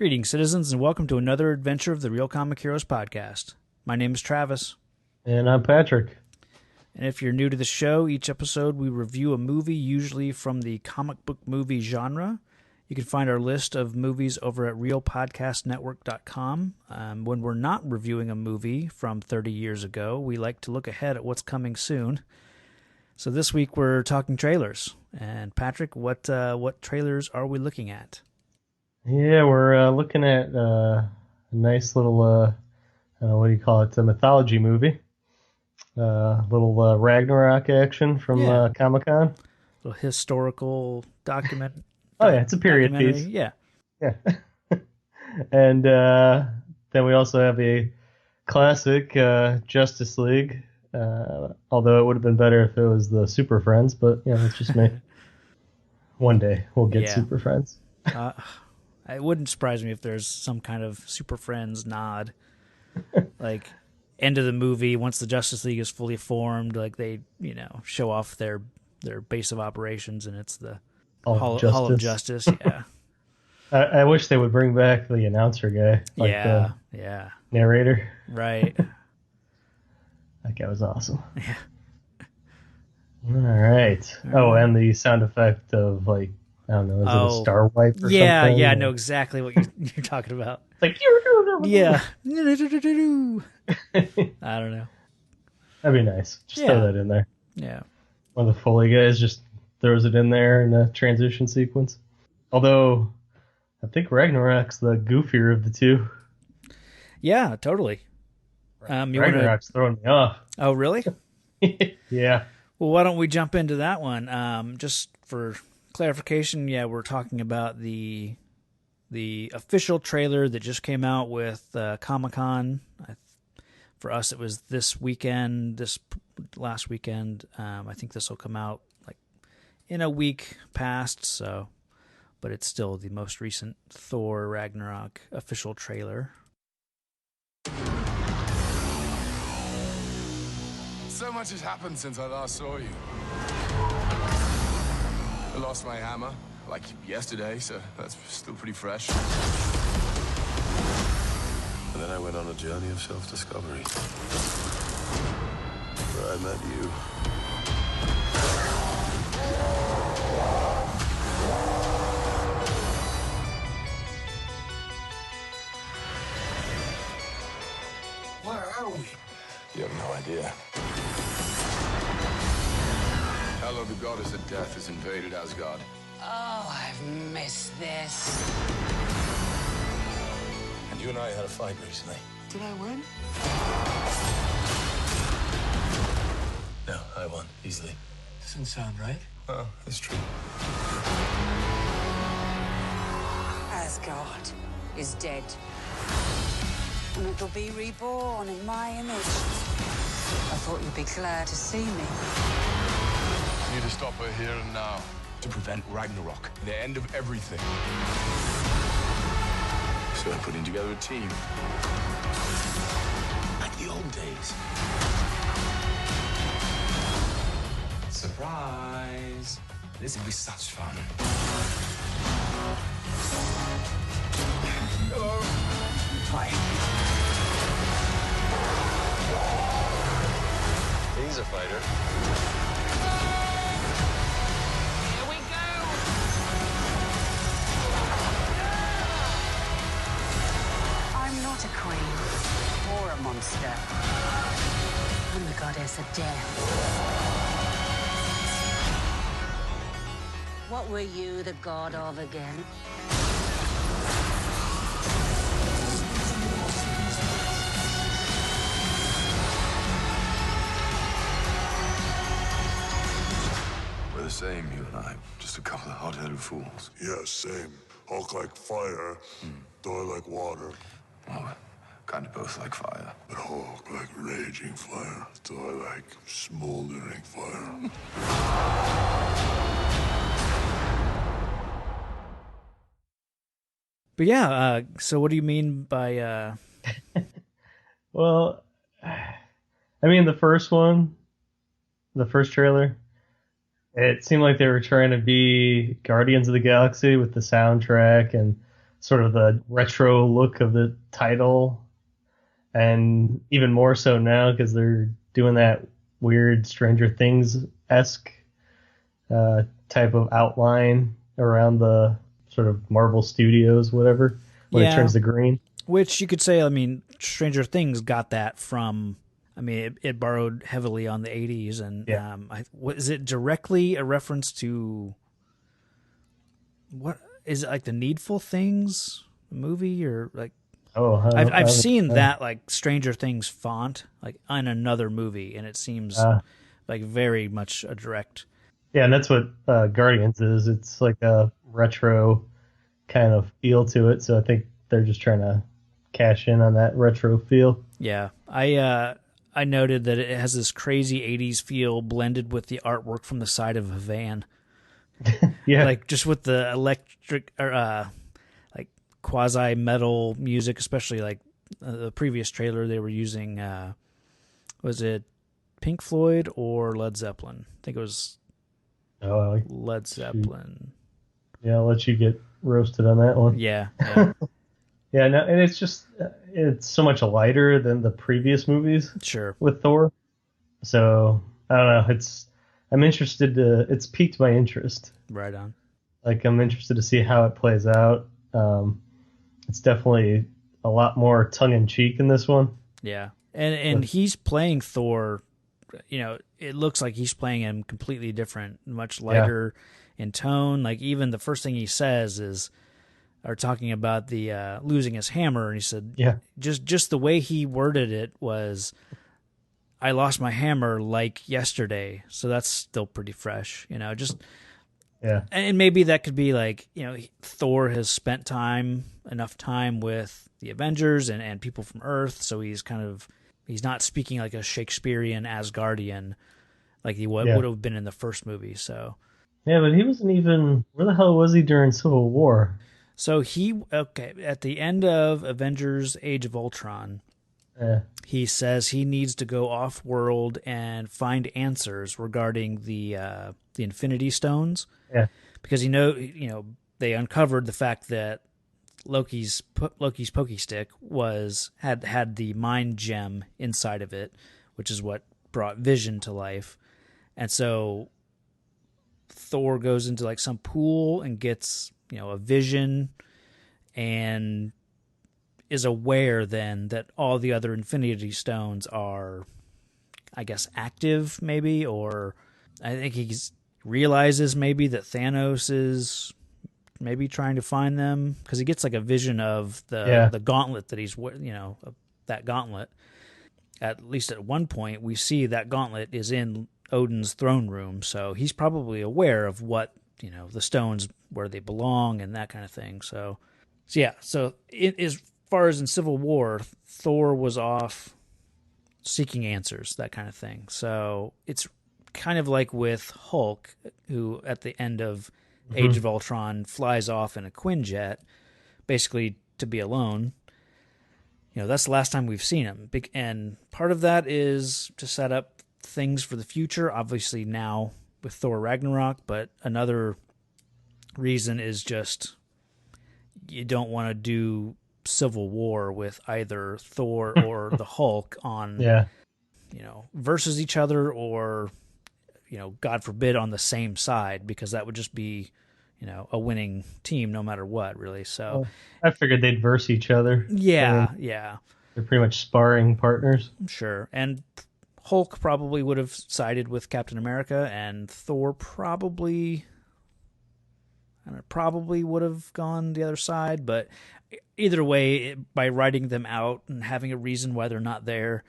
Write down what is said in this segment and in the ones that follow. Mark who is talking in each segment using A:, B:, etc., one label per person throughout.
A: Greetings, citizens, and welcome to another adventure of the Real Comic Heroes podcast. My name is Travis.
B: And I'm Patrick.
A: And if you're new to the show, each episode we review a movie, usually from the comic book movie genre. You can find our list of movies over at realpodcastnetwork.com. When we're not reviewing a movie from 30 years ago, we like to look ahead at what's coming soon. So this week we're talking trailers. And Patrick, what trailers are we looking at?
B: Yeah, we're looking at a nice little, what do you call it, a mythology movie. Little Ragnarok action from Comic-Con.
A: A little historical document.
B: Oh, yeah, it's a period piece.
A: Yeah.
B: Yeah. And then we also have a classic Justice League, although it would have been better if it was the Super Friends, but, you know, it's just me. One day we'll get Super Friends.
A: It wouldn't surprise me if there's some kind of Super Friends nod. Like, end of the movie, once the Justice League is fully formed, like they, show off their base of operations, and it's the Hall of Justice. Yeah.
B: I wish they would bring back the announcer guy. Like the narrator.
A: Right.
B: That guy was awesome. Yeah. All right. Oh, and the sound effect of, like, I don't know, is it a star wipe or something?
A: Yeah, I know exactly what you're talking about.
B: It's like,
A: yeah. I don't know.
B: That'd be nice. Just throw that in there.
A: Yeah.
B: One of the Foley guys just throws it in there in a transition sequence. Although, I think Ragnarok's the goofier of the two.
A: Yeah, totally.
B: Ragnarok's throwing me off.
A: Oh, really?
B: Yeah.
A: Well, why don't we jump into that one? Just for clarification, we're talking about the official trailer that just came out with Comic-Con. For us, it was this last weekend. I think this will come out like in a week past, but it's still the most recent Thor Ragnarok official trailer.
C: So much has happened since I last saw you. I lost my hammer, like yesterday, so that's still pretty fresh. And then I went on a journey of self-discovery, where I met you. Where are we? You have no idea. Hello, the goddess of death has invaded Asgard.
D: Oh, I've missed this.
C: And you and I had a fight recently.
D: Did I win?
C: No, I won, easily.
D: Doesn't sound right.
C: Well, it's true.
D: Asgard is dead. And it'll be reborn in my image. I thought you'd be glad to see me.
C: I need to stop her here and now. To prevent Ragnarok, the end of everything. So I'm putting together a team. Like the old days. Surprise! This will be such fun. Hello. Hi. He's a fighter.
D: A queen or a monster. I'm the goddess of death. What were you the god of again?
C: We're the same, you and I. Just a couple of hot-headed fools.
E: Yeah, same. Hulk like fire, Thor like water.
C: Well, kind of both like fire.
E: But Hulk like raging fire, Thor like smoldering fire.
A: But yeah, so what do you mean by...
B: Well, I mean, the first trailer, it seemed like they were trying to be Guardians of the Galaxy with the soundtrack and sort of the retro look of the title, and even more so now because they're doing that weird Stranger Things-esque type of outline around the sort of Marvel Studios, whatever, when it turns to green.
A: Which you could say, I mean, Stranger Things got that from, I mean, it borrowed heavily on the 80s. And is it directly a reference to, what, is it like the Needful Things movie or like, I've seen that like Stranger Things font like on another movie, and it seems like very much a direct.
B: Yeah, and that's what Guardians is. It's like a retro kind of feel to it. So I think they're just trying to cash in on that retro feel.
A: Yeah, I noted that it has this crazy 80s feel blended with the artwork from the side of a van.
B: Yeah,
A: like just with the electric or like quasi metal music, especially like the previous trailer they were using. Was it Pink Floyd or Led Zeppelin? I think it was Led Zeppelin.
B: Yeah, I'll let you get roasted on that one.
A: Yeah.
B: Yeah, no, and it's so much lighter than the previous movies.
A: Sure.
B: With Thor, so I don't know. I'm interested to. It's piqued my interest.
A: Right on.
B: Like I'm interested to see how it plays out. It's definitely a lot more tongue in cheek in this one.
A: Yeah, and he's playing Thor. You know, it looks like he's playing him completely different, much lighter in tone. Like even the first thing he says is, are talking about the losing his hammer, and he said, just the way he worded it was, I lost my hammer like yesterday, so that's still pretty fresh, you know. Just and maybe that could be like, you know, Thor has spent enough time with the Avengers and people from Earth, so he's not speaking like a Shakespearean Asgardian like he would have been in the first movie. So
B: but he wasn't even. Where the hell was he during Civil War?
A: So at the end of Avengers: Age of Ultron, he says he needs to go off-world and find answers regarding the Infinity Stones.
B: Yeah,
A: because they uncovered the fact that Loki's pokey stick had the mind gem inside of it, which is what brought Vision to life, and so Thor goes into like some pool and gets a vision and is aware then that all the other Infinity Stones are, I guess, active maybe, or I think he realizes maybe that Thanos is maybe trying to find them because he gets like a vision of the gauntlet that he's, that gauntlet. At least at one point we see that gauntlet is in Odin's throne room, so he's probably aware of what, the stones, where they belong and that kind of thing. So as far as in Civil War, Thor was off seeking answers, that kind of thing. So it's kind of like with Hulk, who at the end of Age of Ultron flies off in a Quinjet, basically to be alone. That's the last time we've seen him. And part of that is to set up things for the future, obviously now with Thor Ragnarok, but another reason is just you don't want to do Civil War with either Thor or the Hulk on, versus each other, or, God forbid, on the same side, because that would just be, a winning team no matter what, really. So
B: I figured they'd verse each other.
A: Yeah.
B: They're pretty much sparring partners.
A: Sure. And Hulk probably would have sided with Captain America, and Thor probably would have gone the other side. But either way, by writing them out and having a reason why they're not there,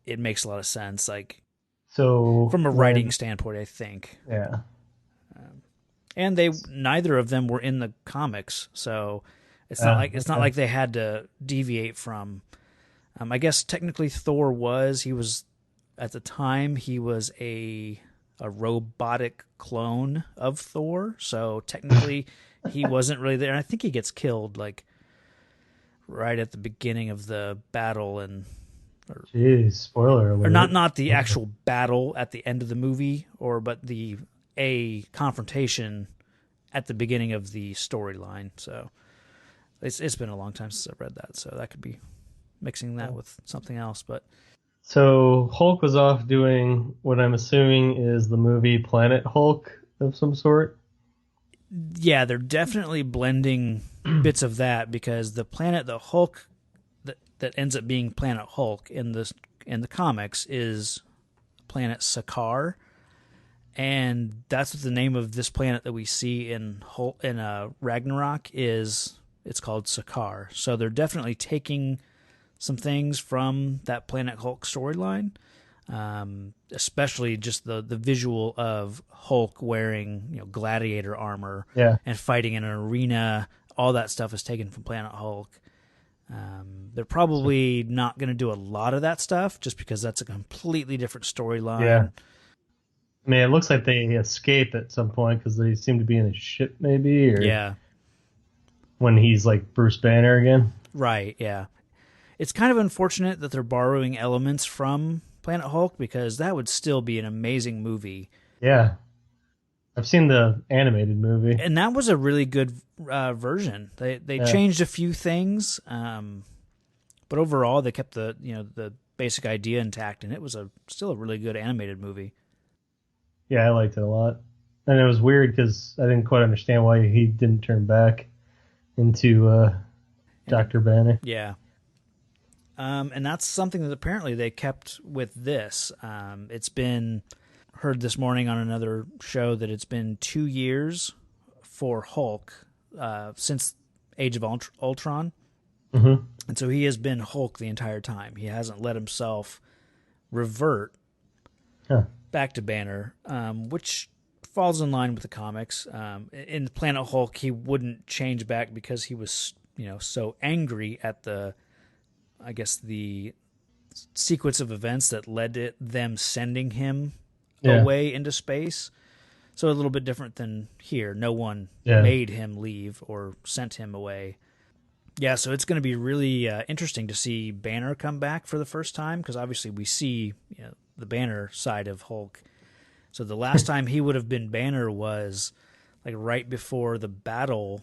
A: it makes a lot of sense. Like,
B: so
A: from a writing standpoint, I think.
B: Yeah.
A: And neither of them were in the comics, so it's not like they had to deviate from. I guess technically Thor was at the time he was a robotic clone of Thor, so technically he wasn't really there. And I think he gets killed like right at the beginning of the battle,
B: Jeez, spoiler alert.
A: Or not the actual battle at the end of the movie, but a confrontation at the beginning of the storyline. So It's been a long time since I've read that, so that could be mixing that with something else. But
B: So Hulk was off doing what I'm assuming is the movie Planet Hulk of some sort.
A: yeah, they're definitely blending bits of that, because the planet the Hulk that ends up being Planet Hulk in the comics is planet Sakaar, and that's what the name of this planet that we see in Ragnarok is. It's called Sakaar. So they're definitely taking some things from that Planet Hulk storyline, especially just the visual of Hulk wearing gladiator armor and fighting in an arena. All that stuff is taken from Planet Hulk. They're probably not going to do a lot of that stuff just because that's a completely different storyline.
B: Yeah. I mean, it looks like they escape at some point because they seem to be in a ship, maybe, or
A: Yeah.
B: when he's like Bruce Banner again.
A: Right, yeah. It's kind of unfortunate that they're borrowing elements from Planet Hulk, because that would still be an amazing movie.
B: Yeah. I've seen the animated movie.
A: And that was a really good version. They changed a few things, but overall they kept the basic idea intact, and it was still a really good animated movie.
B: Yeah, I liked it a lot. And it was weird because I didn't quite understand why he didn't turn back into Dr. Banner.
A: Yeah. And that's something that apparently they kept with this. It's been heard this morning on another show that it's been 2 years for Hulk since Age of Ultron.
B: Mm-hmm.
A: And so he has been Hulk the entire time. He hasn't let himself revert back to Banner, which falls in line with the comics. In Planet Hulk, he wouldn't change back because he was, so angry at the sequence of events that led to them sending him away into space. So a little bit different than here. No one made him leave or sent him away. Yeah, so it's going to be really interesting to see Banner come back for the first time, because obviously we see the Banner side of Hulk. So the last time he would have been Banner was like right before the battle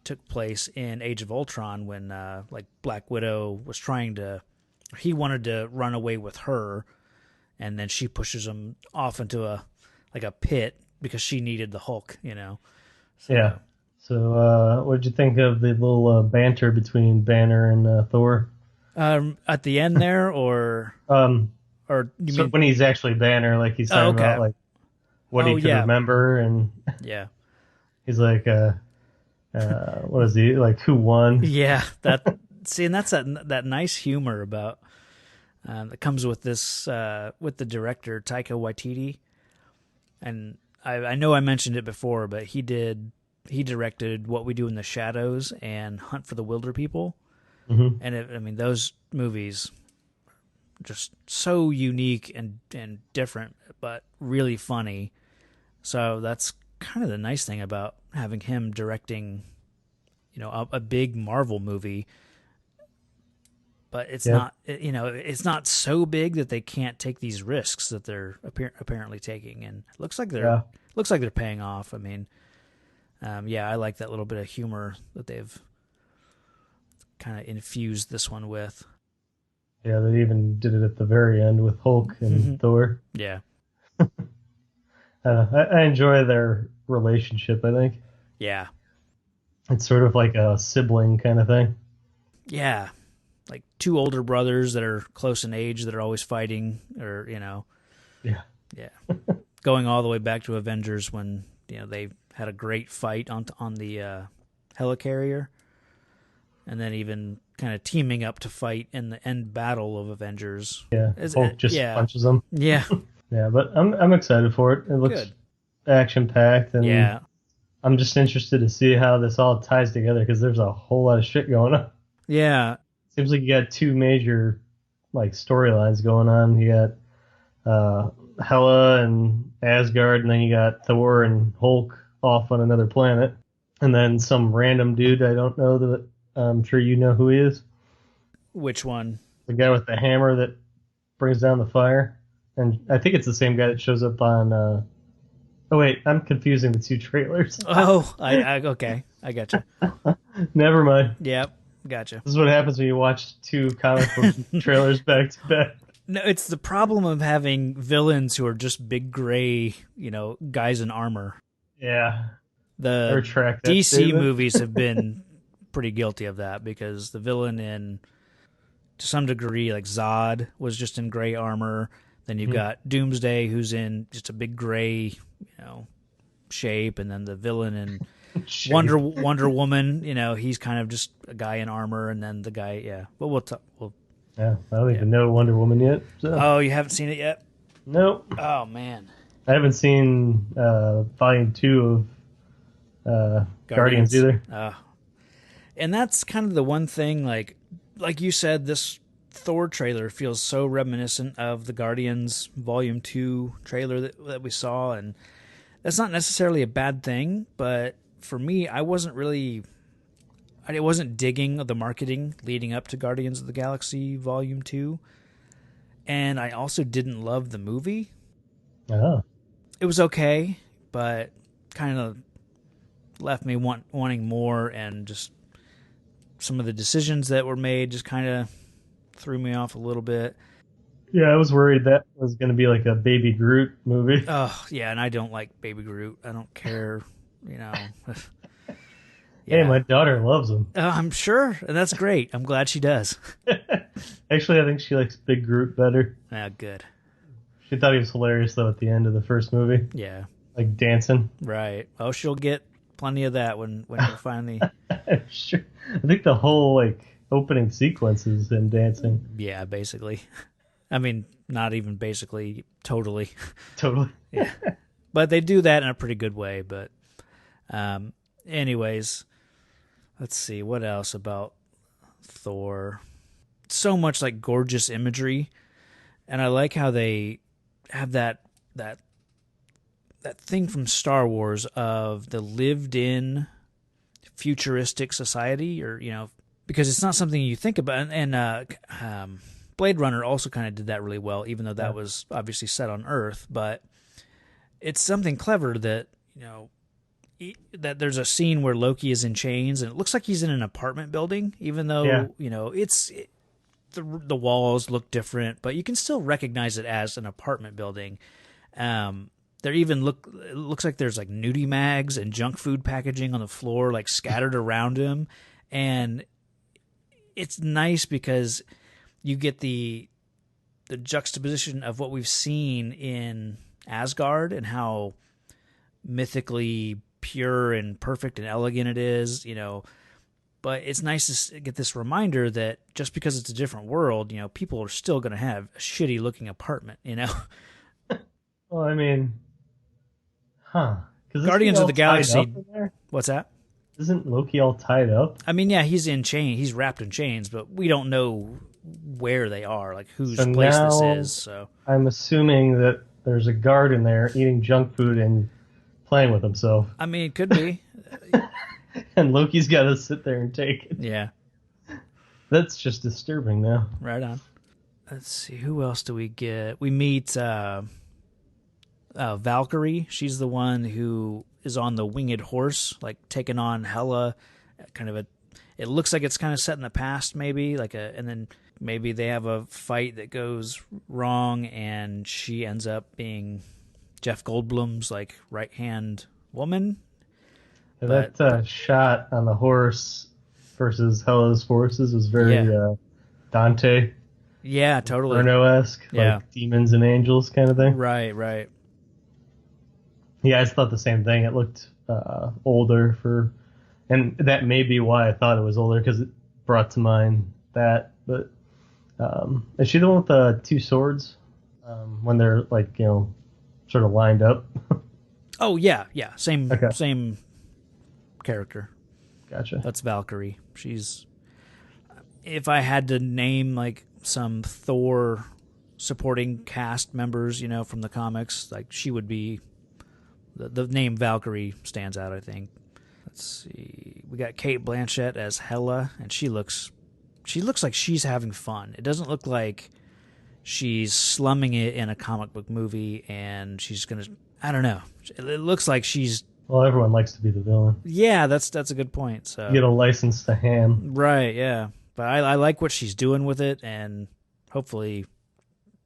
A: took place in Age of Ultron, when like Black Widow was he wanted to run away with her, and then she pushes him off into a pit because she needed the Hulk, So,
B: yeah. So what did you think of the little banter between Banner and Thor?
A: At the end there, or you mean
B: when he's actually Banner, like he's talking about like what he could remember, and
A: yeah,
B: he's like, what is he like? Who won?
A: Yeah, and that's that nice humor about that comes with this with the director Taika Waititi, and I know I mentioned it before, but he directed What We Do in the Shadows and Hunt for the Wilder People, and those movies just so unique and different, but really funny. So that's kind of the nice thing about having him directing, a big Marvel movie. But it's not, it's not so big that they can't take these risks that they're apparently taking, and it looks like they're paying off. I mean, I like that little bit of humor that they've kind of infused this one with.
B: Yeah, they even did it at the very end with Hulk and Thor.
A: Yeah.
B: I enjoy their relationship, I think.
A: Yeah.
B: It's sort of like a sibling kind of thing.
A: Yeah. Like two older brothers that are close in age that are always fighting, or,
B: Yeah.
A: Yeah. Going all the way back to Avengers when, they had a great fight on the helicarrier. And then even kind of teaming up to fight in the end battle of Avengers.
B: Yeah, Hulk just punches them.
A: Yeah.
B: Yeah, but I'm excited for it. It looks action-packed, and I'm just interested to see how this all ties together, because there's a whole lot of shit going on.
A: Yeah.
B: Seems like you got two major storylines going on. You got Hela and Asgard, and then you got Thor and Hulk off on another planet. And then some random dude I don't know that I'm sure you know who he is.
A: Which one?
B: The guy with the hammer that brings down the fire. And I think it's the same guy that shows up on... oh, wait, I'm confusing the two trailers.
A: Oh, I okay. I gotcha.
B: Never mind.
A: Yep, gotcha.
B: This is what happens when you watch two comic book trailers back to back.
A: No, it's the problem of having villains who are just big gray, guys in armor.
B: Yeah. I
A: The
B: retract that
A: DC
B: statement.
A: movies have been pretty guilty of that because the villain in, to some degree, like Zod was just in gray armor. Then you've got Doomsday, who's in just a big gray, shape, and then the villain in Wonder Woman, he's kind of just a guy in armor, and then the guy, yeah. But we'll.
B: Yeah, I don't even know Wonder Woman yet. So.
A: Oh, you haven't seen it yet?
B: Nope.
A: Oh man,
B: I haven't seen Volume 2 of Guardians either.
A: And that's kind of the one thing, like you said, this Thor trailer feels so reminiscent of the Guardians Volume 2 trailer that we saw, and that's not necessarily a bad thing, but for me, I wasn't digging the marketing leading up to Guardians of the Galaxy Volume 2, and I also didn't love the movie.
B: Oh.
A: It was okay, but kind of left me wanting more, and just some of the decisions that were made just kind of threw me off a little bit.
B: Yeah, I was worried that was going to be like a Baby Groot movie.
A: Oh, yeah, and I don't like Baby Groot. I don't care,
B: Hey,
A: Yeah.
B: my daughter loves him.
A: I'm sure, and that's great. I'm glad she does.
B: Actually, I think she likes Big Groot better.
A: Good.
B: She thought he was hilarious, though, at the end of the first movie.
A: Yeah,
B: Like dancing.
A: right. Oh, she'll get plenty of that when you finally...
B: Sure. I think the whole, opening sequence is him dancing.
A: Yeah, basically. I mean, not even basically, totally.
B: Totally.
A: Yeah. But they do that in a pretty good way, but... anyways... Let's see, what else about Thor? So much gorgeous imagery, and I like how they have that thing from Star Wars of the lived-in futuristic society, or because it's not something you think about. And Blade Runner also kind of did that really well, even though that was obviously set on Earth. But it's something clever that that there's a scene where Loki is in chains, and it looks like he's in an apartment building, even though the walls look different, but you can still recognize it as an apartment building. It looks like there's nudie mags and junk food packaging on the floor, scattered around him, and it's nice because you get the juxtaposition of what we've seen in Asgard and how mythically pure and perfect and elegant it is, but it's nice to get this reminder that just because it's a different world, people are still going to have a shitty looking apartment,
B: Well, I mean,
A: Guardians of the Galaxy. What's that?
B: Isn't Loki all tied up?
A: I mean, yeah, he's wrapped in chains, but we don't know where they are, whose
B: So
A: place this
B: now
A: is. So
B: I'm assuming that there's a guard in there eating junk food and playing with himself.
A: I mean, it could be.
B: And Loki's got to sit there and take it.
A: Yeah.
B: That's just disturbing now.
A: Right on. Let's see, who else do we get? We meet Valkyrie. She's the one who is on the winged horse, taking on Hela. It looks like it's kind of set in the past, maybe, and then maybe they have a fight that goes wrong, and she ends up being Jeff Goldblum's right hand woman.
B: That shot on the horse versus Hela's forces was very Dante.
A: Yeah, totally.
B: Inferno-esque,
A: Yeah.
B: demons and angels kind of thing.
A: Right.
B: Yeah, I just thought the same thing. It looked older and that may be why I thought it was older, because it brought to mind that. But is she the one with the two swords when they're sort of lined up?
A: Oh yeah. Same character.
B: Gotcha.
A: That's Valkyrie. She's, if I had to name some Thor supporting cast members, from the comics, she would be, the name Valkyrie stands out, I think. Let's see. We got Cate Blanchett as Hela, and she looks like she's having fun. It doesn't look like she's slumming it in a comic book movie, and she's gonna, I don't know. It looks like she's
B: Well, everyone likes to be the villain.
A: Yeah, that's a good point. So
B: You get a license to ham.
A: right, yeah. But I like what she's doing with it, and hopefully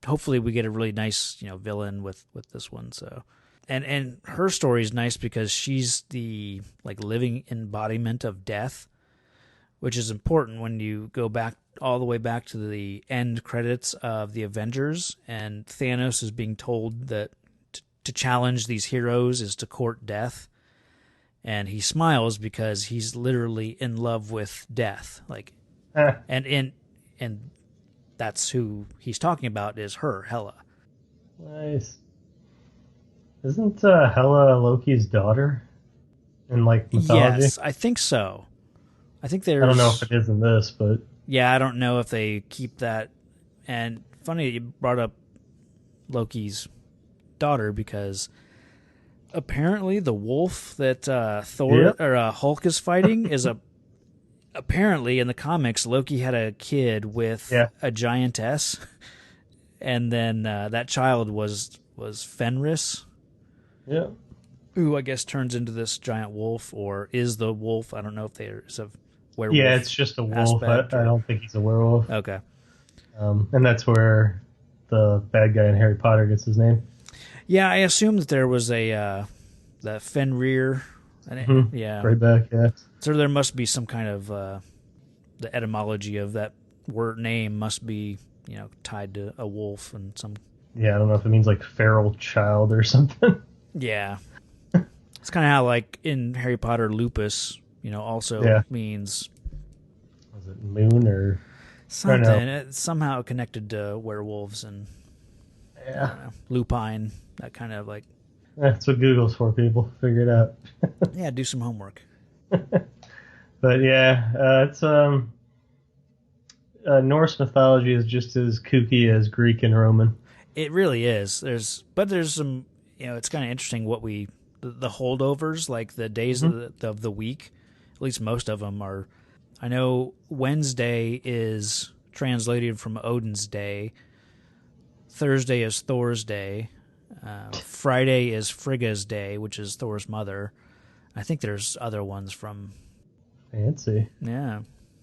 A: we get a really nice, villain with this one. So, and her story is nice because she's the living embodiment of death, which is important when you go back all the way back to the end credits of the Avengers, and Thanos is being told that to challenge these heroes is to court death, and he smiles because he's literally in love with death, and that's who he's talking about is her, Hela.
B: Nice. Isn't Hela Loki's daughter in mythology?
A: Yes, I think so. I think there's.
B: I don't know if it is in this, but
A: yeah, I don't know if they keep that. And funny that you brought up Loki's daughter because apparently the wolf that Thor or Hulk is fighting is apparently in the comics Loki had a kid with a giantess, and then that child was Fenris.
B: Yeah.
A: Who I guess turns into this giant wolf or is the wolf. I don't know if there's a werewolf.
B: Yeah, it's just a wolf. I don't think he's a werewolf.
A: Okay.
B: And that's where the bad guy in Harry Potter gets his name.
A: Yeah, I assume that there was the Fenrir. Yeah.
B: Right back, yeah.
A: So there must be some kind of the etymology of that word name must be, tied to a wolf and some.
B: Yeah, I don't know if it means feral child or something.
A: Yeah. It's kind of how in Harry Potter lupus, also means.
B: Was it moon or
A: something? It's somehow connected to werewolves and lupine, that kind of
B: That's what Google's for, people. Figure it out.
A: yeah, do some homework.
B: But yeah, it's Norse mythology is just as kooky as Greek and Roman.
A: It really is. There's some, it's kind of interesting what the holdovers, the days of the week, at least most of them are. I know Wednesday is translated from Odin's Day. Thursday is Thor's Day. Friday is Frigga's Day, which is Thor's mother. I think there's other ones from.
B: Fancy.
A: Yeah.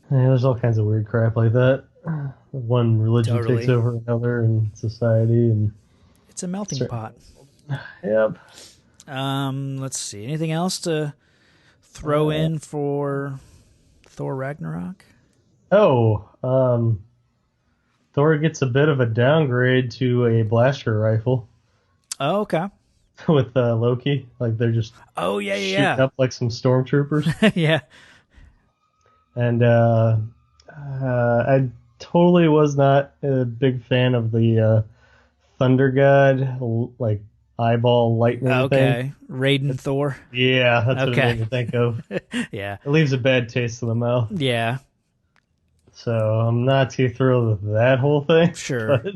B: There's all kinds of weird crap like that. One religion takes over another in society, and
A: it's a melting pot.
B: Yep.
A: Let's see. Anything else to throw in for Thor Ragnarok?
B: Thor gets a bit of a downgrade to a blaster rifle.
A: Oh, okay.
B: With Loki, they're just shooting up like some stormtroopers.
A: Yeah.
B: And I totally was not a big fan of the Thunder God, eyeball lightning thing.
A: Raiden Thor.
B: Yeah, that's what it made me think of.
A: Yeah.
B: It leaves a bad taste in the mouth.
A: Yeah.
B: So I'm not too thrilled with that whole thing.
A: Sure.
B: But,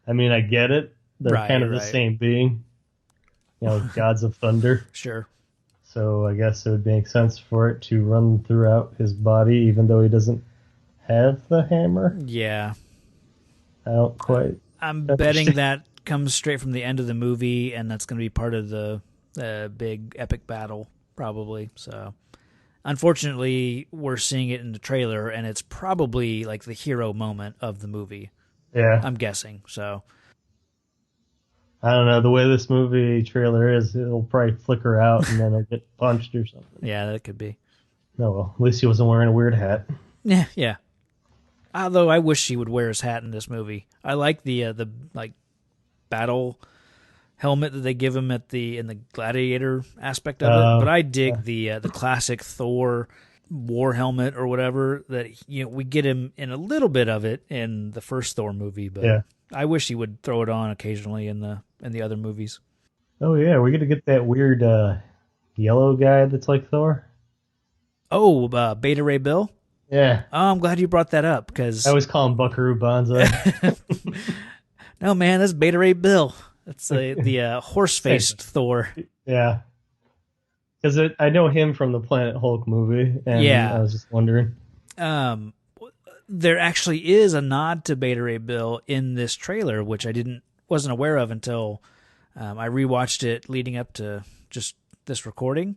B: I get it. They're kind of the same being. Gods of thunder.
A: Sure.
B: So I guess it would make sense for it to run throughout his body, even though he doesn't have the hammer.
A: Yeah.
B: I don't quite.
A: I'm betting that comes straight from the end of the movie, and that's going to be part of the big epic battle, probably. So, unfortunately, we're seeing it in the trailer, and it's probably the hero moment of the movie.
B: Yeah.
A: I'm guessing. So.
B: I don't know. The way this movie trailer is, it'll probably flicker out, and then he'll get punched or something.
A: Yeah, that could be.
B: No, well, at least he wasn't wearing a weird hat.
A: Yeah. Although I wish he would wear his hat in this movie. I like the battle helmet that they give him in the gladiator aspect of it, but I dig the classic Thor war helmet or whatever that we get him in a little bit of it in the first Thor movie, but I wish he would throw it on occasionally in the other movies.
B: Oh yeah, we're gonna get that weird yellow guy that's like Thor.
A: Oh, Beta Ray Bill.
B: Yeah.
A: Oh, I'm glad you brought that up because
B: I always call him Buckaroo Banzai.
A: No, man, that's Beta Ray Bill. That's the horse-faced Thor.
B: Yeah. Because I know him from the Planet Hulk movie, and I was just wondering.
A: There actually is a nod to Beta Ray Bill in this trailer, which I wasn't aware of until I rewatched it leading up to just this recording,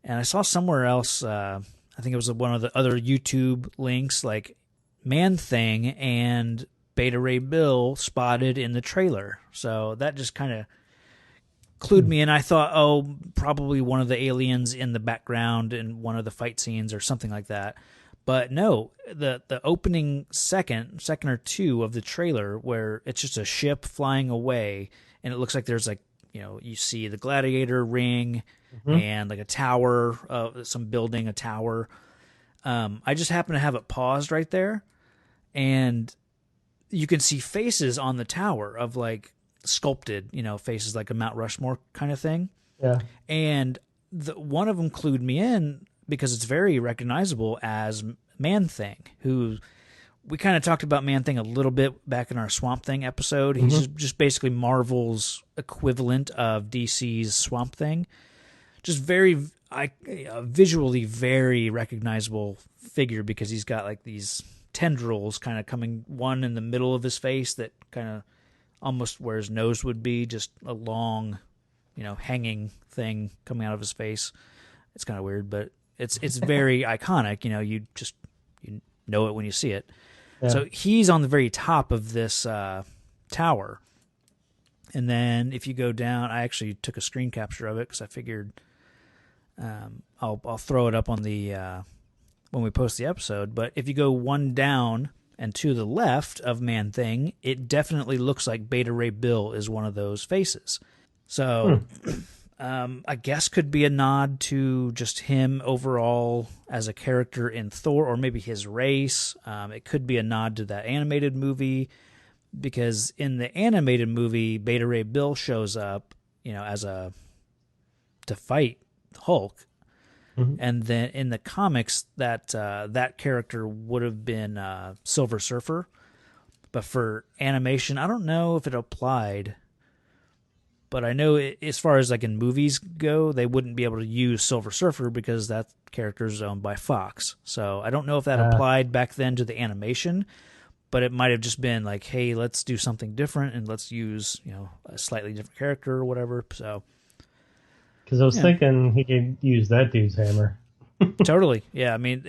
A: and I saw somewhere else, I think it was one of the other YouTube links, like Man-Thing and Beta Ray Bill spotted in the trailer. So that just kind of clued me in. I thought, oh, probably one of the aliens in the background in one of the fight scenes or something like that. But no, the opening second or two of the trailer, where it's just a ship flying away, and it looks like there's like, you see the gladiator ring and like a tower, some building, a tower. I just happen to have it paused right there, and you can see faces on the tower of like sculpted, faces like a Mount Rushmore kind of thing.
B: Yeah.
A: And one of them clued me in because it's very recognizable as Man-Thing, who we kind of talked about Man-Thing a little bit back in our Swamp Thing episode. He's just basically Marvel's equivalent of DC's Swamp Thing. Just very visually very recognizable figure because he's got like these tendrils kind of coming, one in the middle of his face that kind of almost where his nose would be, just a long, hanging thing coming out of his face. It's kind of weird, but it's very iconic. You know it when you see it. Yeah. So he's on the very top of this tower. And then if you go down, I actually took a screen capture of it because I figured I'll throw it up on the when we post the episode. But if you go one down and to the left of Man-Thing, it definitely looks like Beta Ray Bill is one of those faces. So I guess could be a nod to just him overall as a character in Thor, or maybe his race. It could be a nod to that animated movie, because in the animated movie, Beta Ray Bill shows up, to fight Hulk. And then in the comics, that character would have been Silver Surfer. But for animation, I don't know if it applied. But I know as far as like in movies go, they wouldn't be able to use Silver Surfer because that character is owned by Fox. So I don't know if that applied back then to the animation, but it might have just been like, hey, let's do something different and let's use a slightly different character or whatever. So.
B: Because I was thinking he could use that dude's hammer.
A: Totally. Yeah, I mean,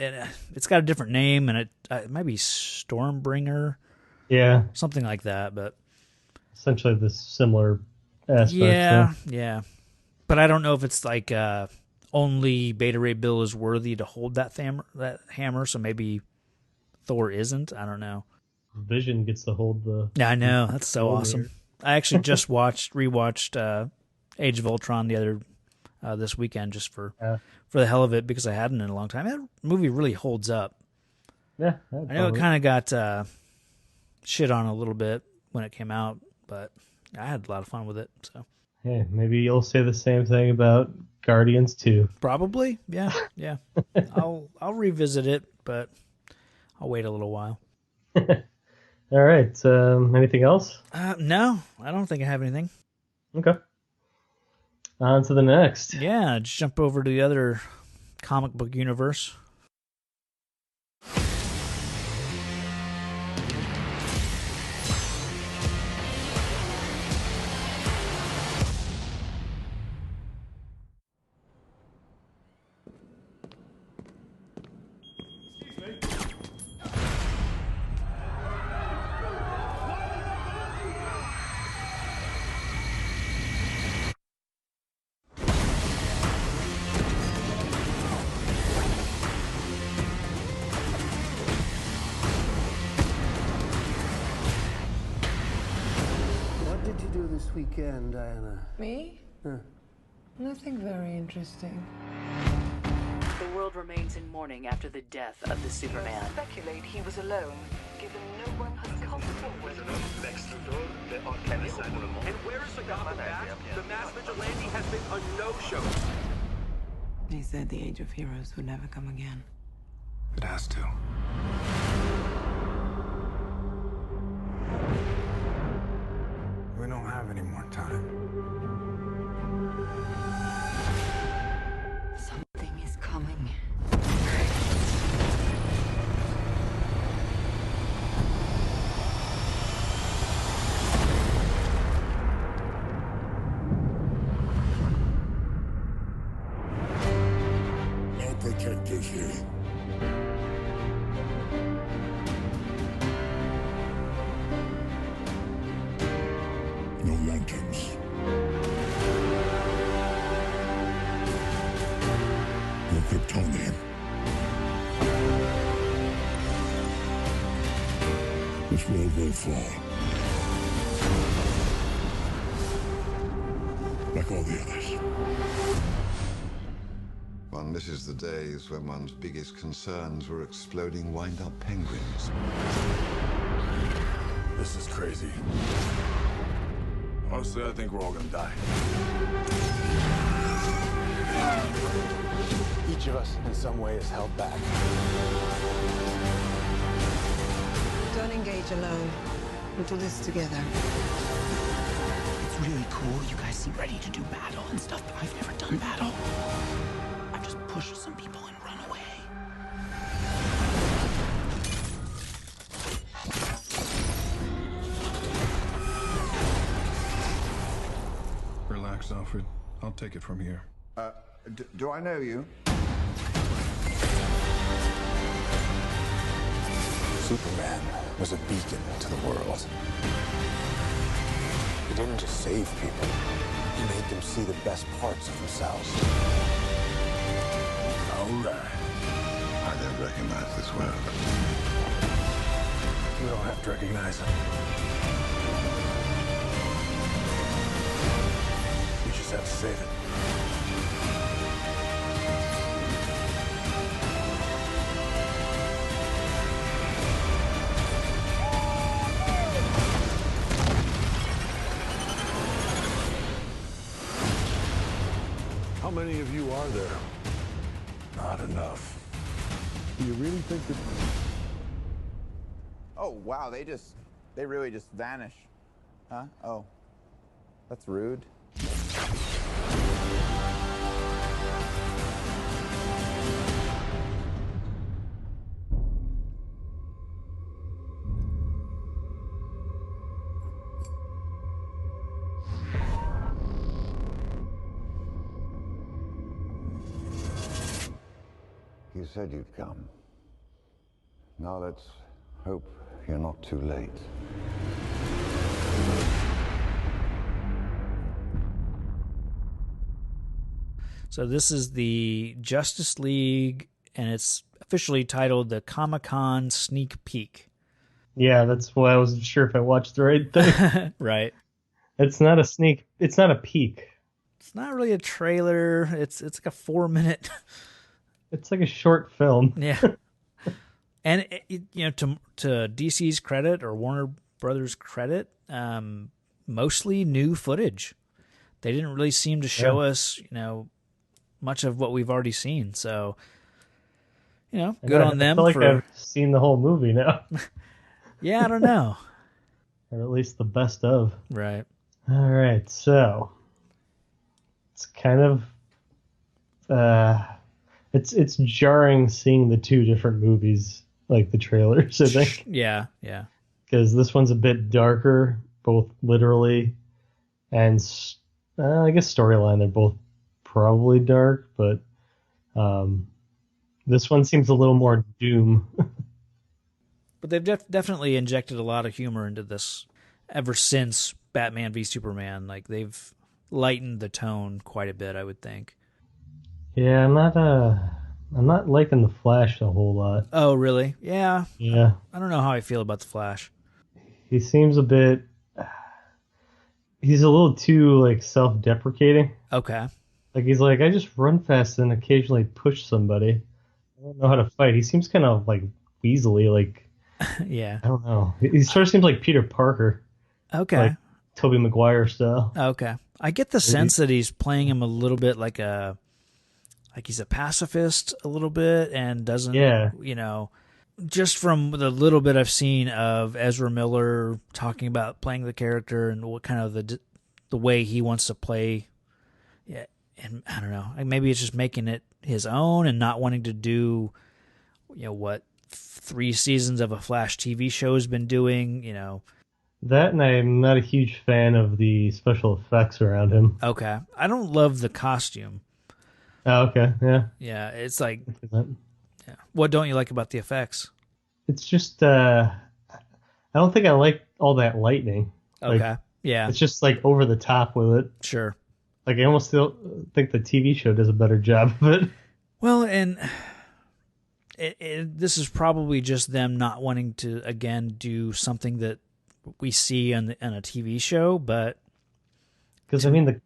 A: it's got a different name, and it might be Stormbringer.
B: Yeah.
A: Something like that, but...
B: essentially the similar aspect.
A: Yeah. But I don't know if it's like only Beta Ray Bill is worthy to hold that hammer, so maybe Thor isn't. I don't know.
B: Vision gets to hold the...
A: Yeah, I know. That's so awesome. I actually just rewatched Age of Ultron this weekend just for the hell of it, because I hadn't in a long time. That movie really holds up.
B: Yeah.
A: I know it kind of got shit on a little bit when it came out, but I had a lot of fun with it. So
B: yeah, maybe you'll say the same thing about Guardians 2.
A: Probably, yeah. I'll revisit it, but I'll wait a little while.
B: All right. Anything else?
A: No, I don't think I have anything.
B: Okay. On to the next.
A: Yeah, just jump over to the other comic book universe.
F: This weekend, Diana.
G: Me?
F: Huh.
G: Nothing very interesting.
H: The world remains in mourning after the death of the Superman.
G: Speculate he was alone, given no one has come forward.
I: And where is the Gotham Mask? The mass vigilante has been a no-show.
G: He said the age of heroes would never come again.
C: It has to. We don't have any more time.
D: Something is coming.
E: clearly. No lanterns. No Kryptonian. This world will fall. Like all the others.
F: One misses the days when one's biggest concerns were exploding wind-up penguins.
E: This is crazy. Honestly, I think we're all gonna die.
J: Each of us, in some way, is held back.
K: Don't engage alone. We'll do this together.
L: It's really cool. You guys seem ready to do battle and stuff, but I've never done battle. I've just pushed some people and run away.
M: Relax, Alfred. I'll take it from here.
F: Do I know you?
J: Superman was a beacon to the world. He didn't just save people. He made them see the best parts of themselves.
E: All right.
F: I don't recognize this world.
J: You don't have to recognize him. You just have to save it.
E: How many of you are there? Not enough. Do you really think that...
N: Oh, wow, they really just vanish. Huh? Oh, that's rude.
F: You said you'd come. Now let's hope you're not too late.
A: So this is the Justice League, and it's officially titled the Comic-Con Sneak Peek.
B: Yeah, that's why I wasn't sure if I watched the right thing.
A: Right.
B: It's not a sneak. It's not a peek.
A: It's not really a trailer. It's like a 4-minute.
B: It's like a short film.
A: Yeah. And to DC's credit, or Warner Brothers' credit, mostly new footage. They didn't really seem to show us, much of what we've already seen. So, good on them.
B: I feel like I've seen the whole movie now.
A: Yeah, I don't know.
B: Or at least the best of.
A: Right.
B: All right, so it's kind of it's jarring seeing the two different movies, like the trailers, I think.
A: Yeah.
B: Because this one's a bit darker, both literally and I guess storyline. They're both probably dark, but this one seems a little more doom.
A: But they've definitely injected a lot of humor into this ever since Batman v Superman. Like, they've lightened the tone quite a bit, I would think.
B: Yeah, I'm not liking the Flash a whole lot.
A: Oh, really? Yeah.
B: Yeah.
A: I don't know how I feel about the Flash.
B: He seems he's a little too self-deprecating.
A: Okay.
B: He's like, I just run fast and occasionally push somebody. I don't know how to fight. He seems kind of weaselly,
A: yeah.
B: I don't know. He sort of seems like Peter Parker.
A: Okay.
B: Like Tobey Maguire style.
A: Okay. I get the sense that he's playing him a little bit like he's a pacifist a little bit, and doesn't, just from the little bit I've seen of Ezra Miller talking about playing the character and what kind of the way he wants to play. Yeah. And I don't know, maybe it's just making it his own and not wanting to do, what 3 seasons of a Flash TV show has been doing,
B: That, and I'm not a huge fan of the special effects around him.
A: Okay. I don't love the costume.
B: Oh, okay, yeah.
A: Yeah, it's like Yeah. What don't you like about the effects?
B: It's just I don't think I like all that lightning.
A: Okay.
B: Like,
A: Yeah.
B: it's just like over the top with it.
A: Sure.
B: Like I almost still think the TV show does a better job of it.
A: Well, and this is probably just them not wanting to again do something that we see on a TV show, but
B: because I mean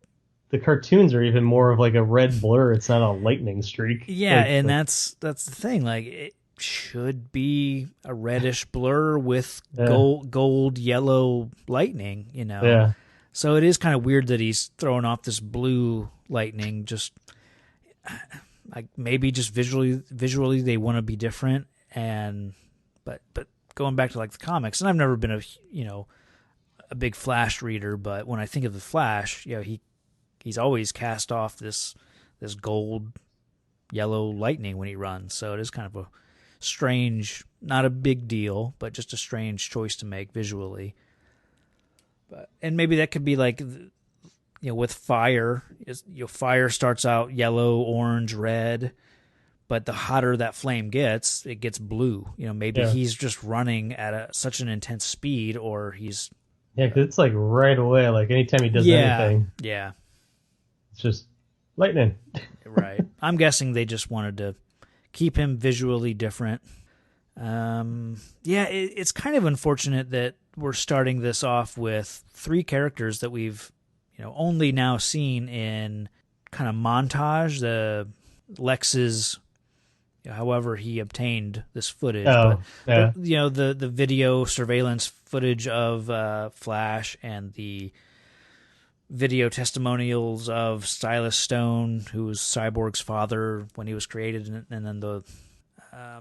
B: the cartoons are even more of like a red blur. It's not a lightning streak.
A: Yeah,
B: like,
A: and that's the thing. Like it should be a reddish blur with gold yellow lightning.
B: Yeah.
A: So it is kind of weird that he's throwing off this blue lightning. Just like maybe just visually they want to be different, but going back to like the comics, and I've never been a big Flash reader, but when I think of the Flash, he's always cast off this gold yellow lightning when he runs. So it is kind of a strange, not a big deal, but just a strange choice to make visually. And maybe that could be like, with fire, fire starts out yellow, orange, red, but the hotter that flame gets, it gets blue. Maybe he's just running at such an intense speed, or he's...
B: Yeah, because it's like right away, like anytime he does anything.
A: Yeah.
B: It's just lightning.
A: Right. I'm guessing they just wanted to keep him visually different. It's kind of unfortunate that we're starting this off with 3 characters that we've only now seen in kind of montage. The Lex's, however he obtained this footage, the video surveillance footage of Flash and the video testimonials of Silas Stone, who was Cyborg's father when he was created, and then the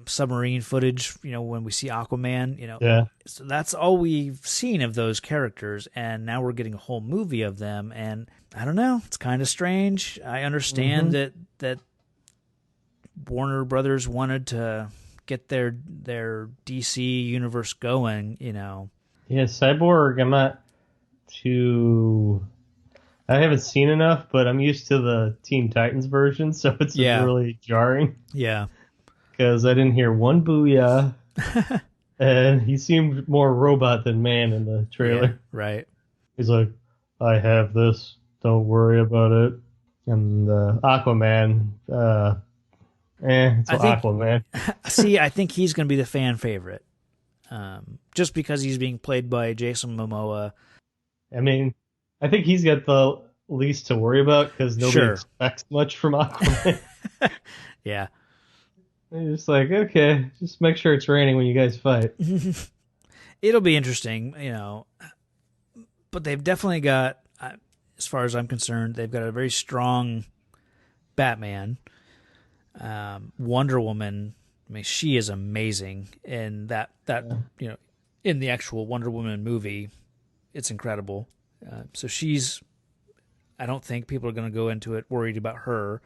A: submarine footage, when we see Aquaman, so that's all we've seen of those characters, and now we're getting a whole movie of them, and I don't know, it's kind of strange. I understand that Warner Brothers wanted to get their DC universe going,
B: Yeah, Cyborg, I haven't seen enough, but I'm used to the Teen Titans version, so it's really jarring.
A: Yeah.
B: Because I didn't hear one booyah, and he seemed more robot than man in the trailer.
A: Yeah, right.
B: He's like, I have this, don't worry about it. And Aquaman, Aquaman.
A: See, I think he's going to be the fan favorite. Just because he's being played by Jason Momoa.
B: I mean, I think he's got the least to worry about because nobody expects much from Aquaman.
A: Yeah.
B: They're just like, okay, just make sure it's raining when you guys fight.
A: It'll be interesting, but they've definitely got, as far as I'm concerned, they've got a very strong Batman. Wonder Woman, I mean, she is amazing, and that in the actual Wonder Woman movie, it's incredible. So I don't think people are going to go into it worried about her.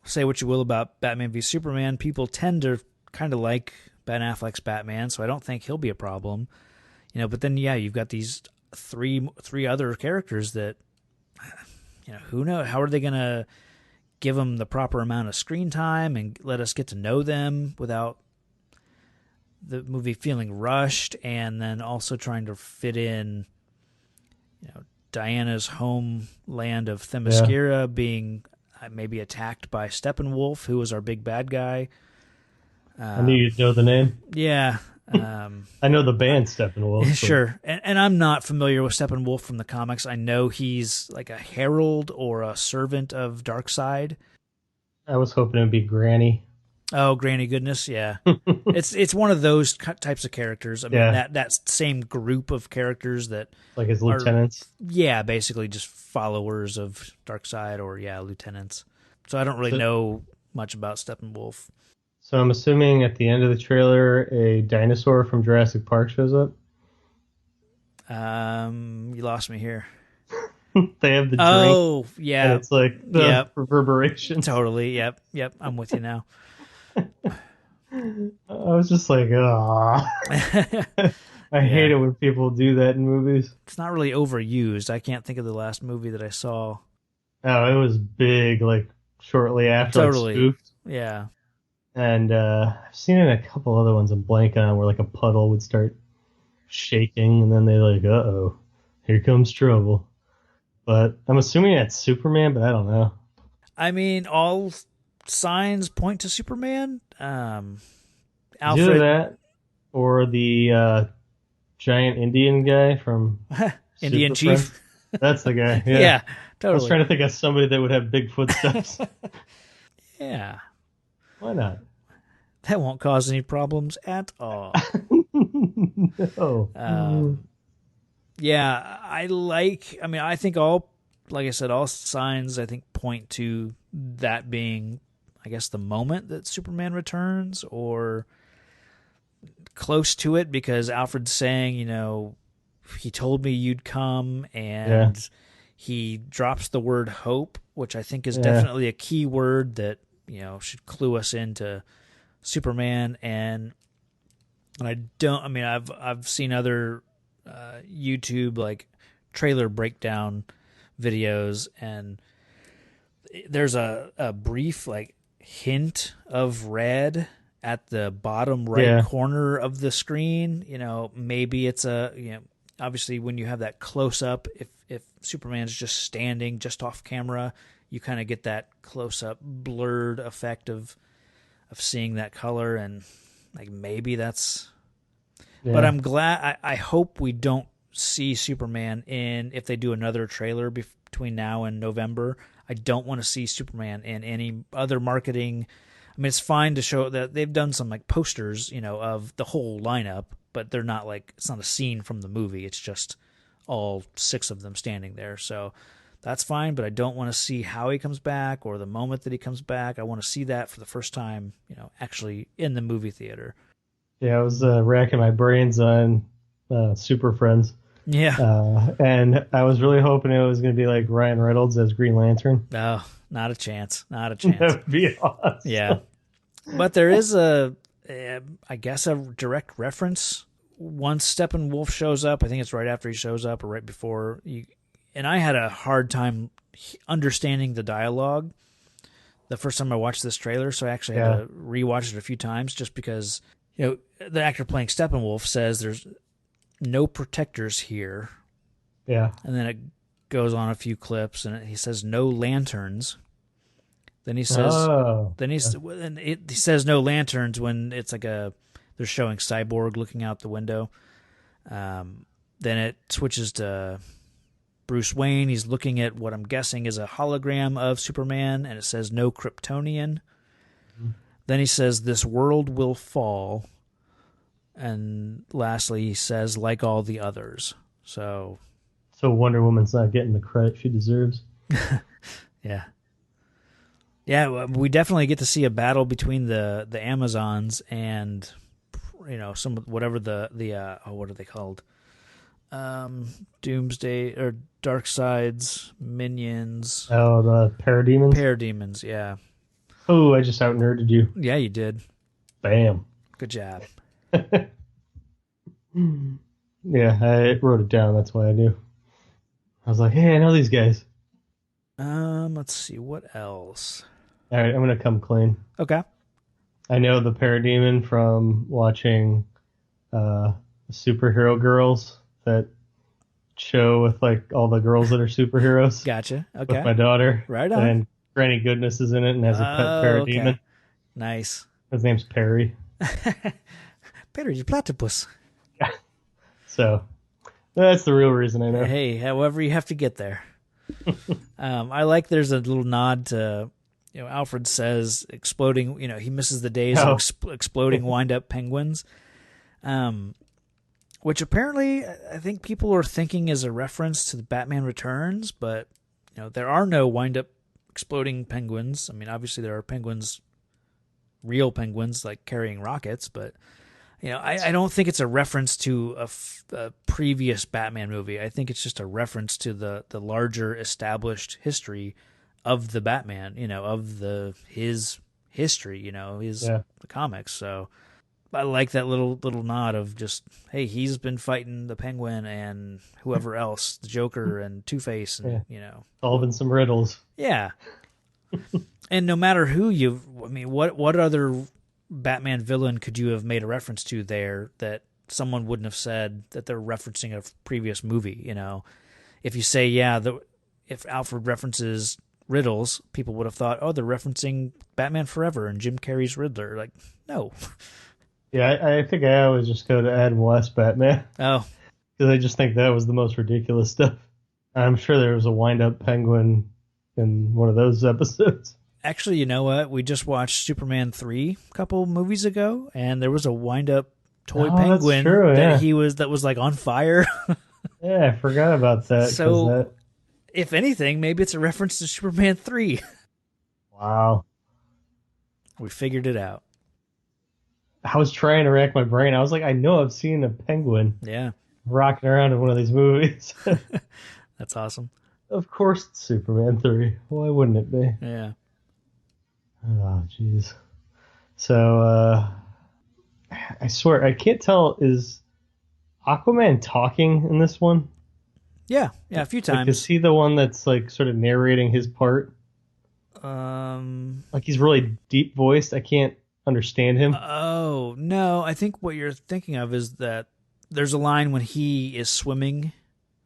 A: Say what you will about Batman v Superman, people tend to kind of like Ben Affleck's Batman, so I don't think he'll be a problem. But then you've got these three other characters that who knows, how are they going to give them the proper amount of screen time and let us get to know them without the movie feeling rushed, and then also trying to fit in Diana's homeland of Themyscira being maybe attacked by Steppenwolf, who was our big bad guy.
B: I knew you'd know the name.
A: Yeah.
B: I know the band Steppenwolf.
A: Sure. And I'm not familiar with Steppenwolf from the comics. I know he's like a herald or a servant of Darkseid.
B: I was hoping it'd be Granny.
A: Oh, Granny Goodness, yeah. It's one of those types of characters. I mean, that same group of characters that...
B: Like his lieutenants?
A: Yeah, basically just followers of Darkseid or, lieutenants. So I don't really know much about Steppenwolf.
B: So I'm assuming at the end of the trailer, a dinosaur from Jurassic Park shows up?
A: You lost me here.
B: They have the drink.
A: Oh, yeah.
B: And it's like the reverberation.
A: Totally, yep. I'm with you now.
B: I was just like, ah. I hate it when people do that in movies.
A: It's not really overused. I can't think of the last movie that I saw.
B: Oh, it was big, like shortly after.
A: Totally.
B: Like, spoofed.
A: Yeah.
B: And I've seen it in a couple other ones I'm blanking on where like a puddle would start shaking and then they like, uh-oh, here comes trouble. But I'm assuming that's Superman, but I don't know.
A: I mean, all signs point to Superman.
B: It's
A: Alfred,
B: either that or the giant Indian guy from
A: Indian
B: Super
A: Chief.
B: Friends. That's the guy. Yeah.
A: Yeah,
B: I was
A: totally.
B: trying to think of somebody that would have big footsteps.
A: Yeah.
B: Why not?
A: That won't cause any problems at all.
B: No.
A: Yeah, I think like I said, all signs I think point to that being, I guess, the moment that Superman returns or close to it, because Alfred's saying, he told me you'd come, and he drops the word hope, which I think is definitely a key word that, should clue us into Superman. And I've seen other YouTube like trailer breakdown videos, and there's a brief like hint of red at the bottom right corner of the screen. Maybe it's obviously when you have that close up, if Superman's just standing just off camera, you kind of get that close up blurred effect of seeing that color, and like maybe that's. But I'm glad. I hope we don't see Superman if they do another trailer between now and November. I don't want to see Superman in any other marketing. I mean, it's fine to show that they've done some like posters, of the whole lineup, but they're not like, it's not a scene from the movie. It's just all 6 of them standing there. So that's fine, but I don't want to see how he comes back or the moment that he comes back. I want to see that for the first time, actually in the movie theater.
B: Yeah, I was racking my brains on Super Friends.
A: Yeah.
B: And I was really hoping it was going to be like Ryan Reynolds as Green Lantern.
A: Oh, not a chance. Not a chance.
B: That would be awesome.
A: Yeah. But there is I guess a direct reference. Once Steppenwolf shows up, I think it's right after he shows up or right before. And I had a hard time understanding the dialogue the first time I watched this trailer, so I actually had to rewatch it a few times just because, the actor playing Steppenwolf says there's no protectors here.
B: Yeah.
A: And then it goes on a few clips, and he says no lanterns. Then he says, he says no lanterns when it's like they're showing Cyborg looking out the window. Then it switches to Bruce Wayne. He's looking at what I'm guessing is a hologram of Superman, and it says no Kryptonian. Mm-hmm. Then he says this world will fall. And lastly, he says, like all the others. So
B: Wonder Woman's not getting the credit she deserves.
A: Yeah. Yeah, we definitely get to see a battle between the Amazons and, some whatever the what are they called? Doomsday or Darkseid's minions.
B: Oh, the Parademons?
A: Parademons, yeah.
B: Oh, I just out-nerded you.
A: Yeah, you did.
B: Bam.
A: Good job.
B: Yeah, I wrote it down. That's why I knew. I was like, hey, I know these guys.
A: Let's see. What else?
B: All right, I'm going to come clean.
A: Okay.
B: I know the Parademon from watching Superhero Girls, that show with like all the girls that are superheroes.
A: Gotcha. Okay.
B: With my daughter.
A: Right on.
B: And Granny Goodness is in it and has a pet Parademon.
A: Okay. Nice.
B: His name's Perry.
A: Perry Platypus.
B: So that's the real reason I know.
A: Hey, however you have to get there. I like there's a little nod to, Alfred says exploding, he misses the days of exploding wind-up penguins. Which apparently I think people are thinking is a reference to the Batman Returns, but there are no wind-up exploding penguins. I mean, obviously there are penguins, real penguins, like carrying rockets, but I don't think it's a reference to a previous Batman movie. I think it's just a reference to the larger established history of the Batman, of his history, the comics. So I like that little nod of just, hey, he's been fighting the Penguin and whoever else, the Joker and Two-Face, and
B: solving some riddles.
A: Yeah. And no matter who what other Batman villain could you have made a reference to there that someone wouldn't have said that they're referencing a previous movie? You know, if you say, if Alfred references riddles, people would have thought, oh, they're referencing Batman Forever and Jim Carrey's Riddler. Like, no.
B: Yeah, I think I always just go to Adam West Batman.
A: Oh.
B: Because I just think that was the most ridiculous stuff. I'm sure there was a wind-up penguin in one of those episodes.
A: Actually, you know what? We just watched Superman 3 a couple movies ago, and there was a wind-up toy penguin that was like on fire.
B: Yeah, I forgot about that.
A: So, if anything, maybe it's a reference to Superman 3.
B: Wow.
A: We figured it out.
B: I was trying to rack my brain. I was like, I know I've seen a penguin rocking around in one of these movies.
A: That's awesome.
B: Of course it's Superman 3. Why wouldn't it be?
A: Yeah.
B: Oh, jeez. So, I swear, I can't tell, is Aquaman talking in this one?
A: Yeah, a few times.
B: Like, is he the one that's, like, sort of narrating his part? Like, he's really deep-voiced. I can't understand him.
A: Oh, no. I think what you're thinking of is that there's a line when he is swimming,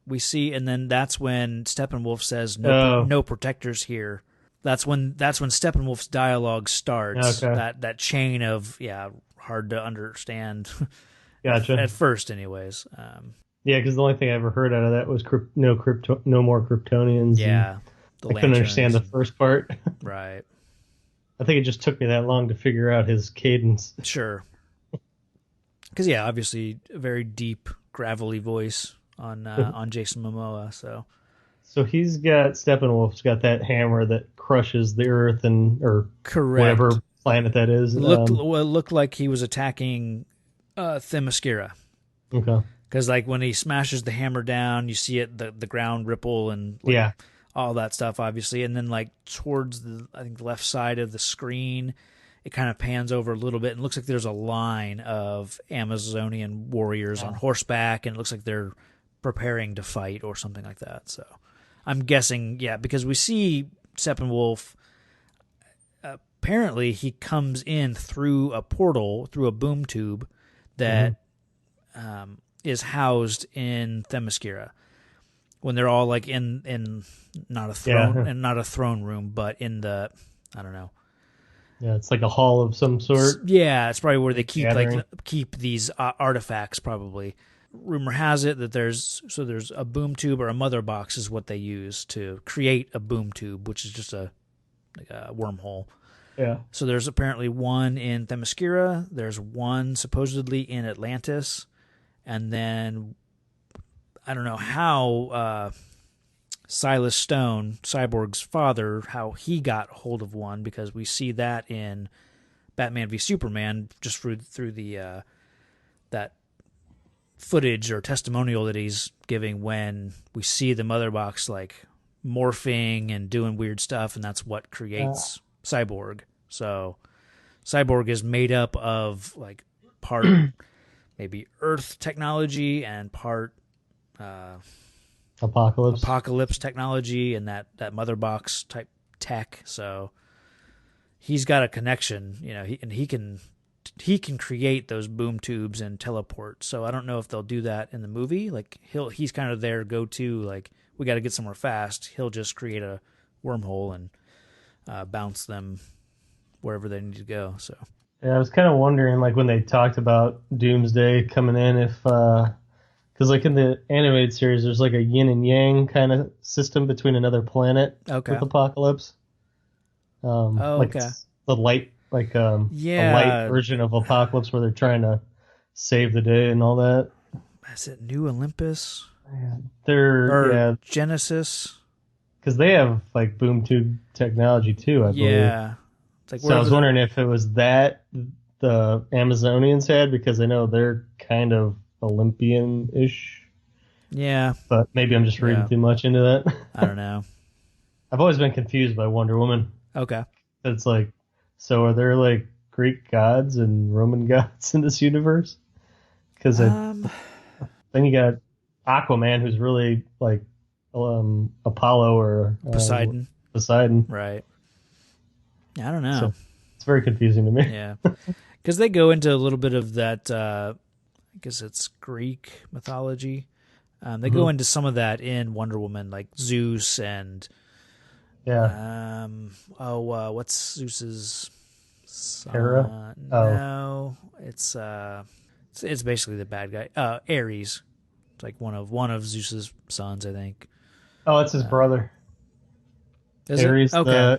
A: we see, and then that's when Steppenwolf says, no protectors here. That's when Steppenwolf's dialogue starts.
B: Okay.
A: That chain of hard to understand.
B: Gotcha.
A: At first, anyways.
B: Yeah, because the only thing I ever heard out of that was no more Kryptonians.
A: Yeah,
B: I couldn't understand the first part.
A: Right.
B: I think it just took me that long to figure out his cadence.
A: Sure. Because obviously a very deep, gravelly voice on Jason Momoa. So
B: he's got Steppenwolf's got that hammer that crushes the Earth or
A: correct.
B: Whatever planet that is.
A: It looked like he was attacking Themyscira.
B: Okay.
A: Because like when he smashes the hammer down, you see it the ground ripple and all that stuff, obviously, and then like towards the left side of the screen, it kind of pans over a little bit and looks like there's a line of Amazonian warriors on horseback, and it looks like they're preparing to fight or something like that. So I'm guessing, because we see Steppenwolf. Apparently, he comes in through a portal, through a boom tube that is housed in Themyscira. When they're all like in not a throne and not a throne room, but in the I don't know.
B: Yeah, it's like a hall of some sort.
A: Yeah, it's probably where they keep
B: gathering.
A: keep these artifacts. Probably. Rumor has it that there's a boom tube or a mother box is what they use to create a boom tube, which is just a wormhole.
B: Yeah.
A: So there's apparently one in Themyscira. There's one supposedly in Atlantis, and then I don't know how Silas Stone, Cyborg's father, how he got hold of one, because we see that in Batman v Superman just through the that footage or testimonial that he's giving when we see the mother box like morphing and doing weird stuff, and that's what creates Cyborg. So Cyborg is made up of like part maybe Earth technology and part apocalypse technology and that mother box type tech. So he's got a connection, he can create those boom tubes and teleport. So I don't know if they'll do that in the movie. Like he's kind of their go-to, like we got to get somewhere fast. He'll just create a wormhole and bounce them wherever they need to go. So
B: yeah, I was kind of wondering, like when they talked about Doomsday coming in, if because like in the animated series, there's like a yin and yang kind of system between another planet with Apocalypse. Like the light, like a light version of Apocalypse where they're trying to save the day and all that.
A: Is it New Olympus?
B: They're
A: Genesis,
B: because they have like boom tube technology too, I believe.
A: Yeah. Like,
B: so I was wondering if it was that the Amazonians had, because I know they're kind of Olympian-ish.
A: Yeah.
B: But maybe I'm just reading too much into that.
A: I don't know.
B: I've always been confused by Wonder Woman.
A: Okay.
B: It's like, so are there like Greek gods and Roman gods in this universe? Because then you got Aquaman, who's really like Apollo or
A: Poseidon.
B: Poseidon.
A: Right. I don't know.
B: So it's very confusing to me.
A: Yeah. Because they go into a little bit of that, I guess it's Greek mythology. They go into some of that in Wonder Woman, like Zeus and what's Zeus's son?
B: Hera?
A: No, it's basically the bad guy. Ares. It's like one of Zeus's sons, I think.
B: Oh, it's his brother.
A: Is
B: Ares
A: it? Okay.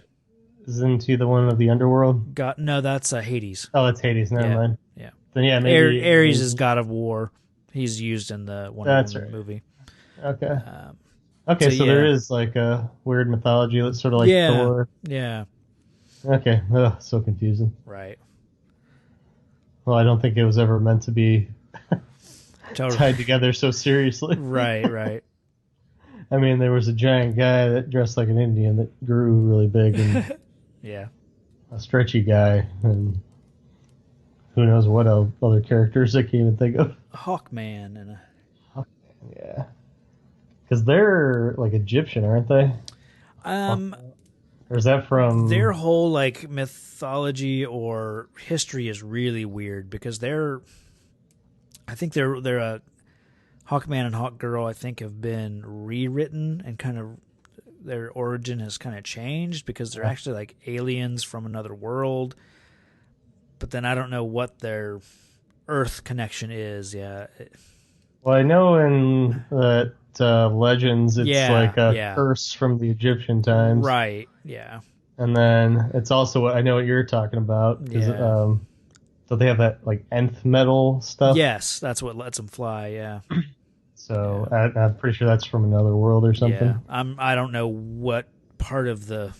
B: Isn't he the one of the underworld?
A: No, that's Hades.
B: Oh, it's Hades. Never mind.
A: Yeah.
B: Then yeah, maybe
A: Ares is god of war. He's used in the Wonder Woman movie.
B: Okay. Okay, so there is like a weird mythology that's sort of like Thor.
A: Yeah.
B: Okay. Ugh, so confusing.
A: Right.
B: Well, I don't think it was ever meant to be tied together so seriously.
A: Right.
B: I mean, there was a giant guy that dressed like an Indian that grew really big, and
A: yeah,
B: a stretchy guy, and who knows what other characters I can't even think of.
A: Hawkman and
B: yeah, because they're like Egyptian, aren't they? Or is that from
A: their whole like mythology or history is really weird because I think they're a Hawkman and Hawkgirl, I think, have been rewritten and kind of their origin has kind of changed because they're actually like aliens from another world. But then I don't know what their Earth connection is. Yeah.
B: Well, I know in that Legends, it's like a curse from the Egyptian times.
A: Right, yeah.
B: And then it's also I know what you're talking about. So they have that like nth metal stuff?
A: Yes, that's what lets them fly, yeah.
B: So I'm pretty sure that's from another world or something.
A: Yeah, I don't know what part of the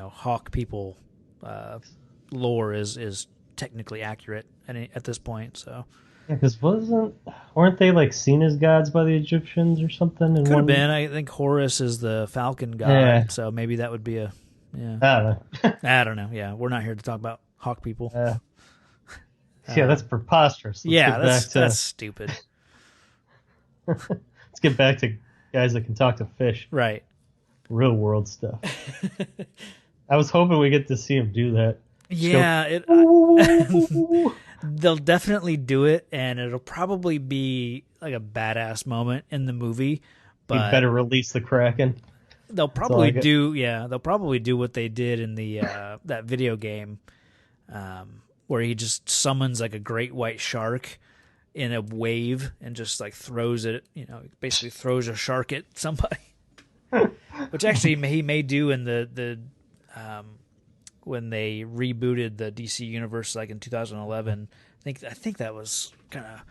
A: Hawk people lore is technically accurate at this point. So
B: yeah, because weren't they like seen as gods by the Egyptians or something?
A: Could have been. I think Horus is the falcon god, so maybe that would be a
B: I don't know.
A: I don't know. Yeah, we're not here to talk about Hawk people.
B: Yeah, that's preposterous.
A: That's stupid.
B: Let's get back to guys that can talk to fish.
A: Right.
B: Real world stuff. I was hoping we get to see him do that.
A: Yeah, they'll definitely do it, and it'll probably be like a badass moment in the movie. But
B: you better release the Kraken.
A: They'll probably do. Yeah, they'll probably do what they did in the that video game, where he just summons like a great white shark in a wave and just like throws it. Basically throws a shark at somebody. Which actually he may do in the when they rebooted the DC universe, like in 2011. I think that was kind of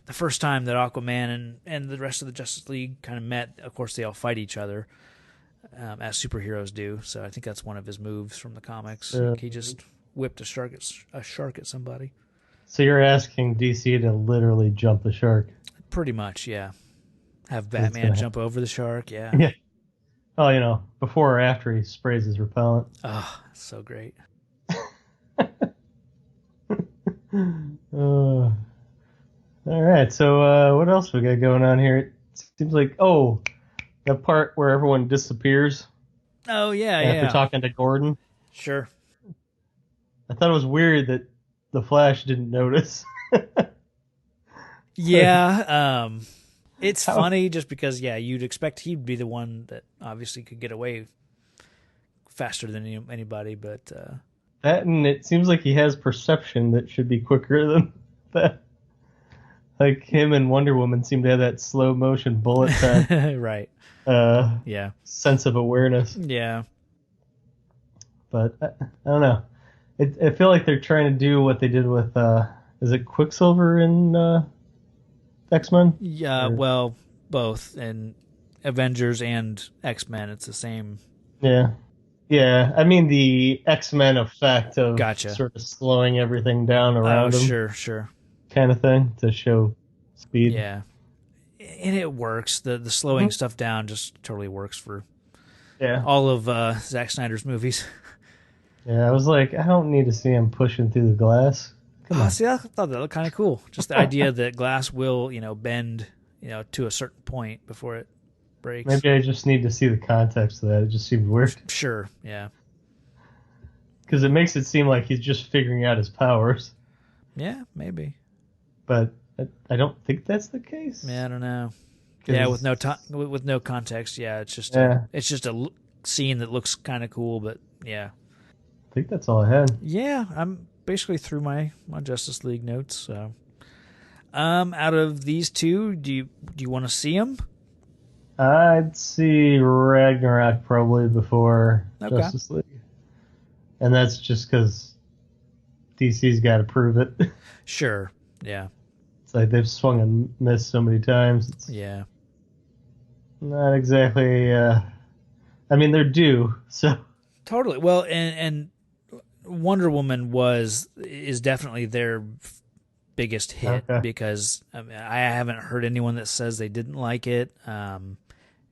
A: the first time that Aquaman and the rest of the Justice League kind of met. Of course, they all fight each other as superheroes do. So I think that's one of his moves from the comics. He just whipped a shark at somebody.
B: So you're asking DC to literally jump the shark?
A: Pretty much, yeah. Have Batman jump over the shark, yeah.
B: Yeah. Oh, before or after he sprays his repellent.
A: Oh, so great.
B: All right, so what else we got going on here? It seems like, that part where everyone disappears.
A: Oh, yeah,
B: after talking to Gordon.
A: Sure.
B: I thought it was weird that the Flash didn't notice.
A: Yeah, it's funny just because, you'd expect he'd be the one that obviously could get away faster than anybody, but...
B: That, and it seems like he has perception that should be quicker than that. Like, him and Wonder Woman seem to have that slow motion bullet time.
A: Right.
B: Sense of awareness.
A: Yeah.
B: But, I don't know. I feel like they're trying to do what they did with, is it Quicksilver in X-Men?
A: Yeah, well, both. In Avengers and X-Men, it's the same.
B: Yeah. Yeah, I mean the X-Men effect of sort of slowing everything down around them.
A: Sure.
B: Kind of thing to show speed.
A: Yeah. And it works. The slowing stuff down just totally works for all of Zack Snyder's movies.
B: Yeah, I was like, I don't need to see him pushing through the glass. Come on.
A: See, I thought that looked kind of cool. Just the idea that glass will, bend, to a certain point before it breaks.
B: Maybe I just need to see the context of that. It just seemed weird.
A: Sure, yeah.
B: Because it makes it seem like he's just figuring out his powers.
A: Yeah, maybe.
B: But I don't think that's the case.
A: Yeah, I don't know. Yeah, with no context. Yeah, it's just a scene that looks kind of cool, but yeah.
B: I think that's all I had.
A: Yeah, I'm basically through my Justice League notes. So, out of these two, do you want to see them?
B: I'd see Ragnarok probably before Justice League, and that's just because DC's got to prove it.
A: Sure. Yeah.
B: It's like they've swung and missed so many times. It's not exactly. I mean, they're due. So
A: totally. Well, and Wonder Woman is definitely their biggest hit because I haven't heard anyone that says they didn't like it.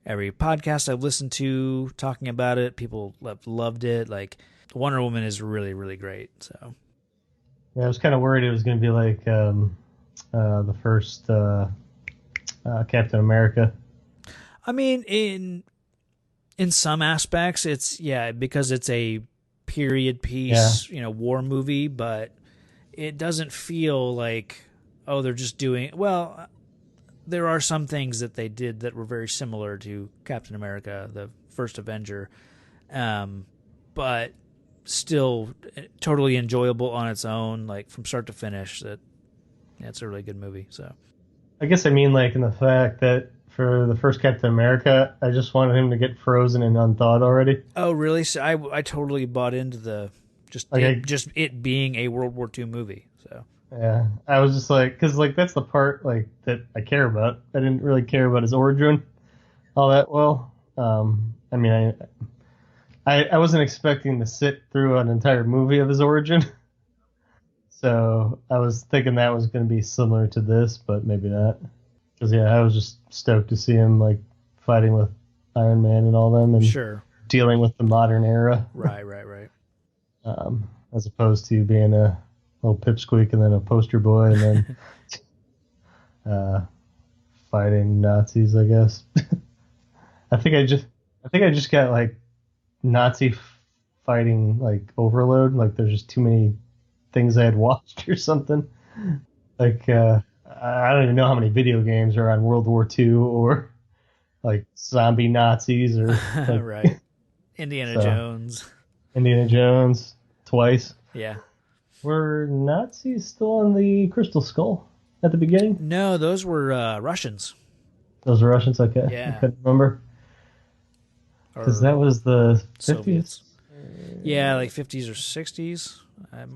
A: Every podcast I've listened to talking about it, people loved it. Like Wonder Woman is really, really great. So
B: yeah, I was kind of worried it was going to be like the first Captain America.
A: I mean, in some aspects, it's because it's a period piece, war movie, but it doesn't feel like they're just doing well. There are some things that they did that were very similar to Captain America, the first Avenger, but still totally enjoyable on its own, like from start to finish. It's a really good movie. So,
B: I guess I mean like in the fact that for the first Captain America, I just wanted him to get frozen and unthawed already.
A: Oh, really? So I totally bought into it being a World War II movie. So.
B: Yeah, I was just like, because like that's the part like that I care about. I didn't really care about his origin all that well. I mean, I wasn't expecting to sit through an entire movie of his origin, so I was thinking that was going to be similar to this, but maybe not. Because I was just stoked to see him like fighting with Iron Man and all them, and dealing with the modern era.
A: Right.
B: As opposed to being a little pipsqueak and then a poster boy and then fighting Nazis, I guess. I think I just got like Nazi fighting like overload. Like there's just too many things I had watched or something. Like I don't even know how many video games are on World War II or like zombie Nazis or like,
A: right. Indiana
B: Jones twice.
A: Yeah.
B: Were Nazis still on the Crystal Skull at the beginning?
A: No, those were Russians.
B: Those were Russians? Okay.
A: Yeah.
B: I couldn't remember. Because that was the 50s?
A: Soviets. Yeah, like 50s or 60s.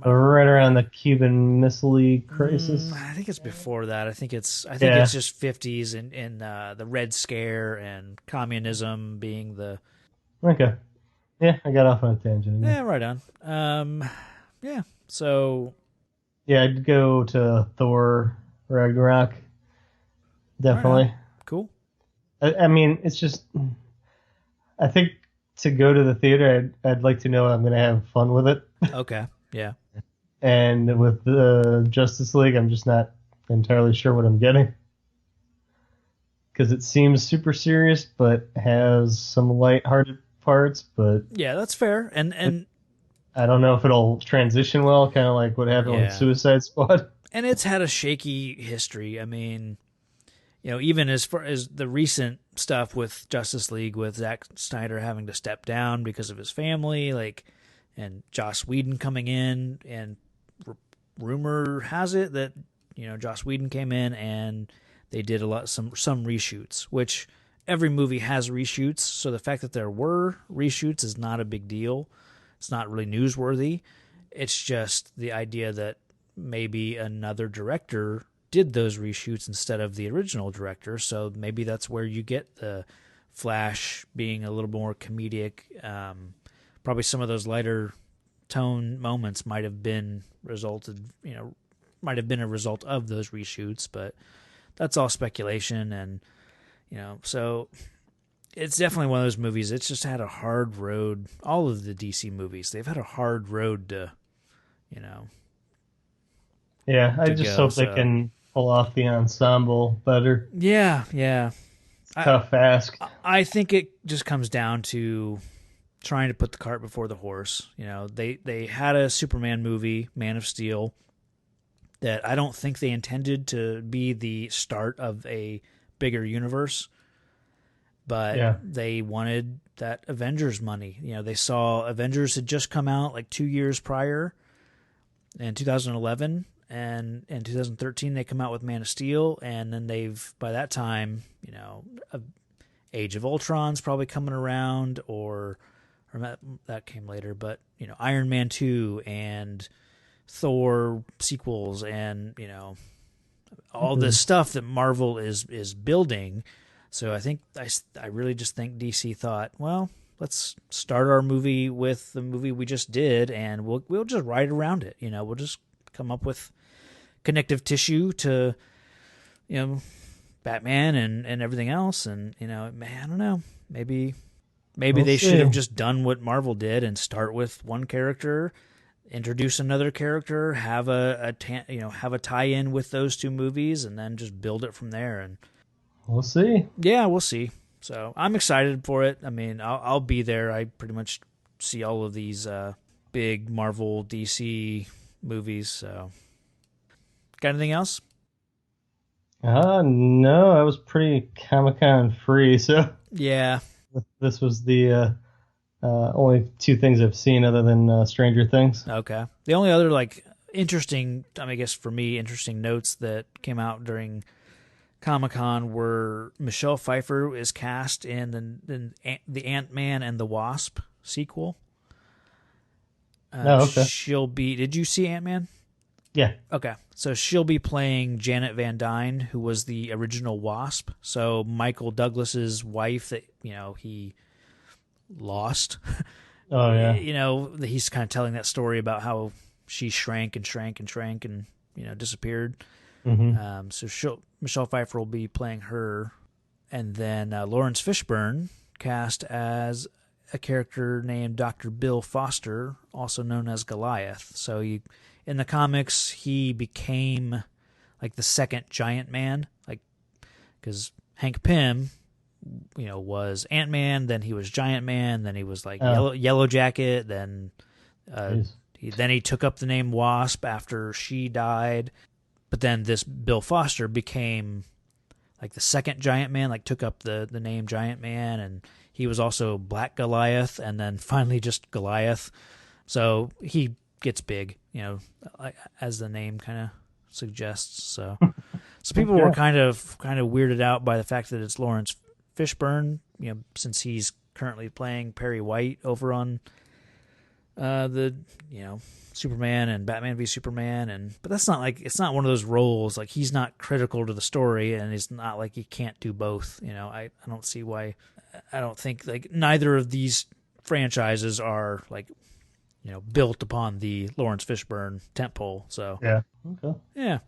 B: Right around the Cuban Missile Crisis.
A: I think it's before that. I think it's just 50s and the Red Scare and communism being the...
B: Okay. Yeah, I got off on a tangent.
A: Yeah, right on. Yeah. So,
B: yeah, I'd go to Thor Ragnarok. Definitely.
A: Right, cool.
B: I mean, it's just, I think to go to the theater, I'd like to know I'm going to have fun with it.
A: Okay. Yeah.
B: And with the Justice League, I'm just not entirely sure what I'm getting. Because it seems super serious, but has some lighthearted parts. But
A: yeah, that's fair. And
B: I don't know if it'll transition well, kind of like what happened with Suicide Squad.
A: And it's had a shaky history. I mean, even as far as the recent stuff with Justice League, with Zack Snyder having to step down because of his family, and Joss Whedon coming in, and rumor has it that Joss Whedon came in and they did some reshoots, which every movie has reshoots. So the fact that there were reshoots is not a big deal. It's not really newsworthy. It's just the idea that maybe another director did those reshoots instead of the original director. So maybe that's where you get the Flash being a little more comedic. Probably some of those lighter tone moments might have been a result of those reshoots, but that's all speculation. And, so it's definitely one of those movies. It's just had a hard road. All of the DC movies, they've had a hard road to,
B: Yeah, I just hope they can pull off the ensemble better.
A: Yeah.
B: Tough ask.
A: I think it just comes down to trying to put the cart before the horse. They had a Superman movie, Man of Steel. that I don't think they intended to be the start of a bigger universe, but they wanted that Avengers money. You know, they saw Avengers had just come out like 2 years prior in 2011, and in 2013 they come out with Man of Steel, and then by that time, you know, Age of Ultron's probably coming around, or that came later, but, you know, Iron Man 2 and Thor sequels, and, you know, all this stuff that Marvel is building. So I think I really just think DC thought, well, let's start our movie with the movie we just did, and we'll just write around it. You know, we'll just come up with connective tissue to, you know, Batman and everything else. And, you know, man, I don't know, maybe they should have just done what Marvel did and start with one character, introduce another character, have a tie-in with those two movies, and then just build it from there. And
B: we'll see.
A: Yeah, we'll see. So I'm excited for it. I mean, I'll be there. I pretty much see all of these big Marvel DC movies. So, got anything else?
B: No, I was pretty Comic-Con free. So
A: yeah,
B: this was the only two things I've seen other than Stranger Things.
A: Okay. The only other interesting, I guess for me, interesting notes that came out during Comic-Con were Michelle Pfeiffer is cast in the Ant-Man and the Wasp sequel.
B: Okay.
A: She'll be. Did you see Ant-Man?
B: Yeah.
A: Okay. So she'll be playing Janet Van Dyne, who was the original Wasp. So Michael Douglas's wife that, you know, he lost.
B: Oh, yeah.
A: You know, he's kind of telling that story about how she shrank and, you know, disappeared.
B: Mm-hmm.
A: So Michelle Pfeiffer will be playing her. And then Lawrence Fishburne cast as a character named Dr. Bill Foster, also known as Goliath. So in the comics, he became like the second Giant Man, like, because Hank Pym, you know, was Ant-Man, then he was Giant Man, then he was like Yellow Jacket, then he took up the name Wasp after she died. But then this Bill Foster became like the second Giant Man, like took up the name Giant Man, and he was also Black Goliath, and then finally just Goliath. So he gets big, you know, as the name kind of suggests. So people were kind of weirded out by the fact that it's Lawrence Fishburne, you know, since he's currently playing Perry White over on the, you know, Superman and Batman v Superman, but that's not like, it's not one of those roles, like he's not critical to the story, and it's not like he can't do both, you know. I don't see why. I don't think, like, neither of these franchises are, like, you know, built upon the Lawrence Fishburne tentpole. So
B: yeah, okay,
A: yeah,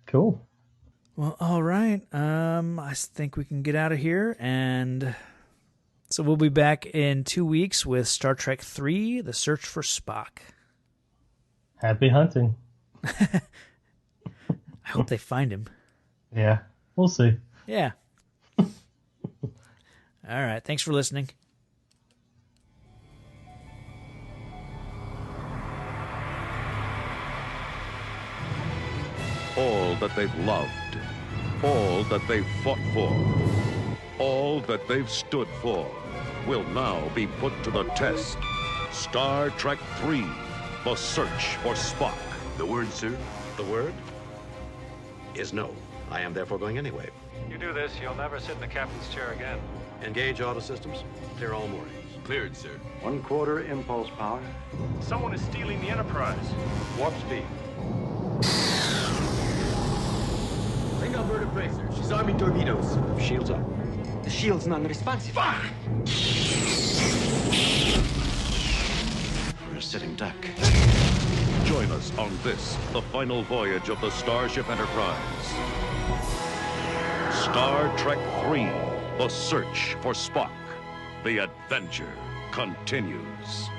B: cool.
A: Well, all right. I think we can get out of here, and so we'll be back in 2 weeks with Star Trek III: The Search for Spock.
B: Happy hunting.
A: I hope they find him.
B: Yeah, we'll see.
A: Yeah. All right. Thanks for listening.
O: All that they've loved, all that they've fought for, all that they've stood for will now be put to the test. Star Trek III: The Search for Spock.
P: The word, sir? The word is no. I am therefore going anyway.
Q: You do this, you'll never sit in the captain's chair again.
P: Engage auto systems. Clear all moorings.
Q: Cleared, sir.
P: 1/4 impulse power.
Q: Someone is stealing the Enterprise.
P: Warp speed.
R: Bring Alberta Bracer. She's arming torpedoes.
P: Shields up.
R: The shield's non-responsive.
P: Fuck! We're a sitting duck.
O: Join us on this, the final voyage of the Starship Enterprise. Star Trek III: The Search for Spock. The adventure continues.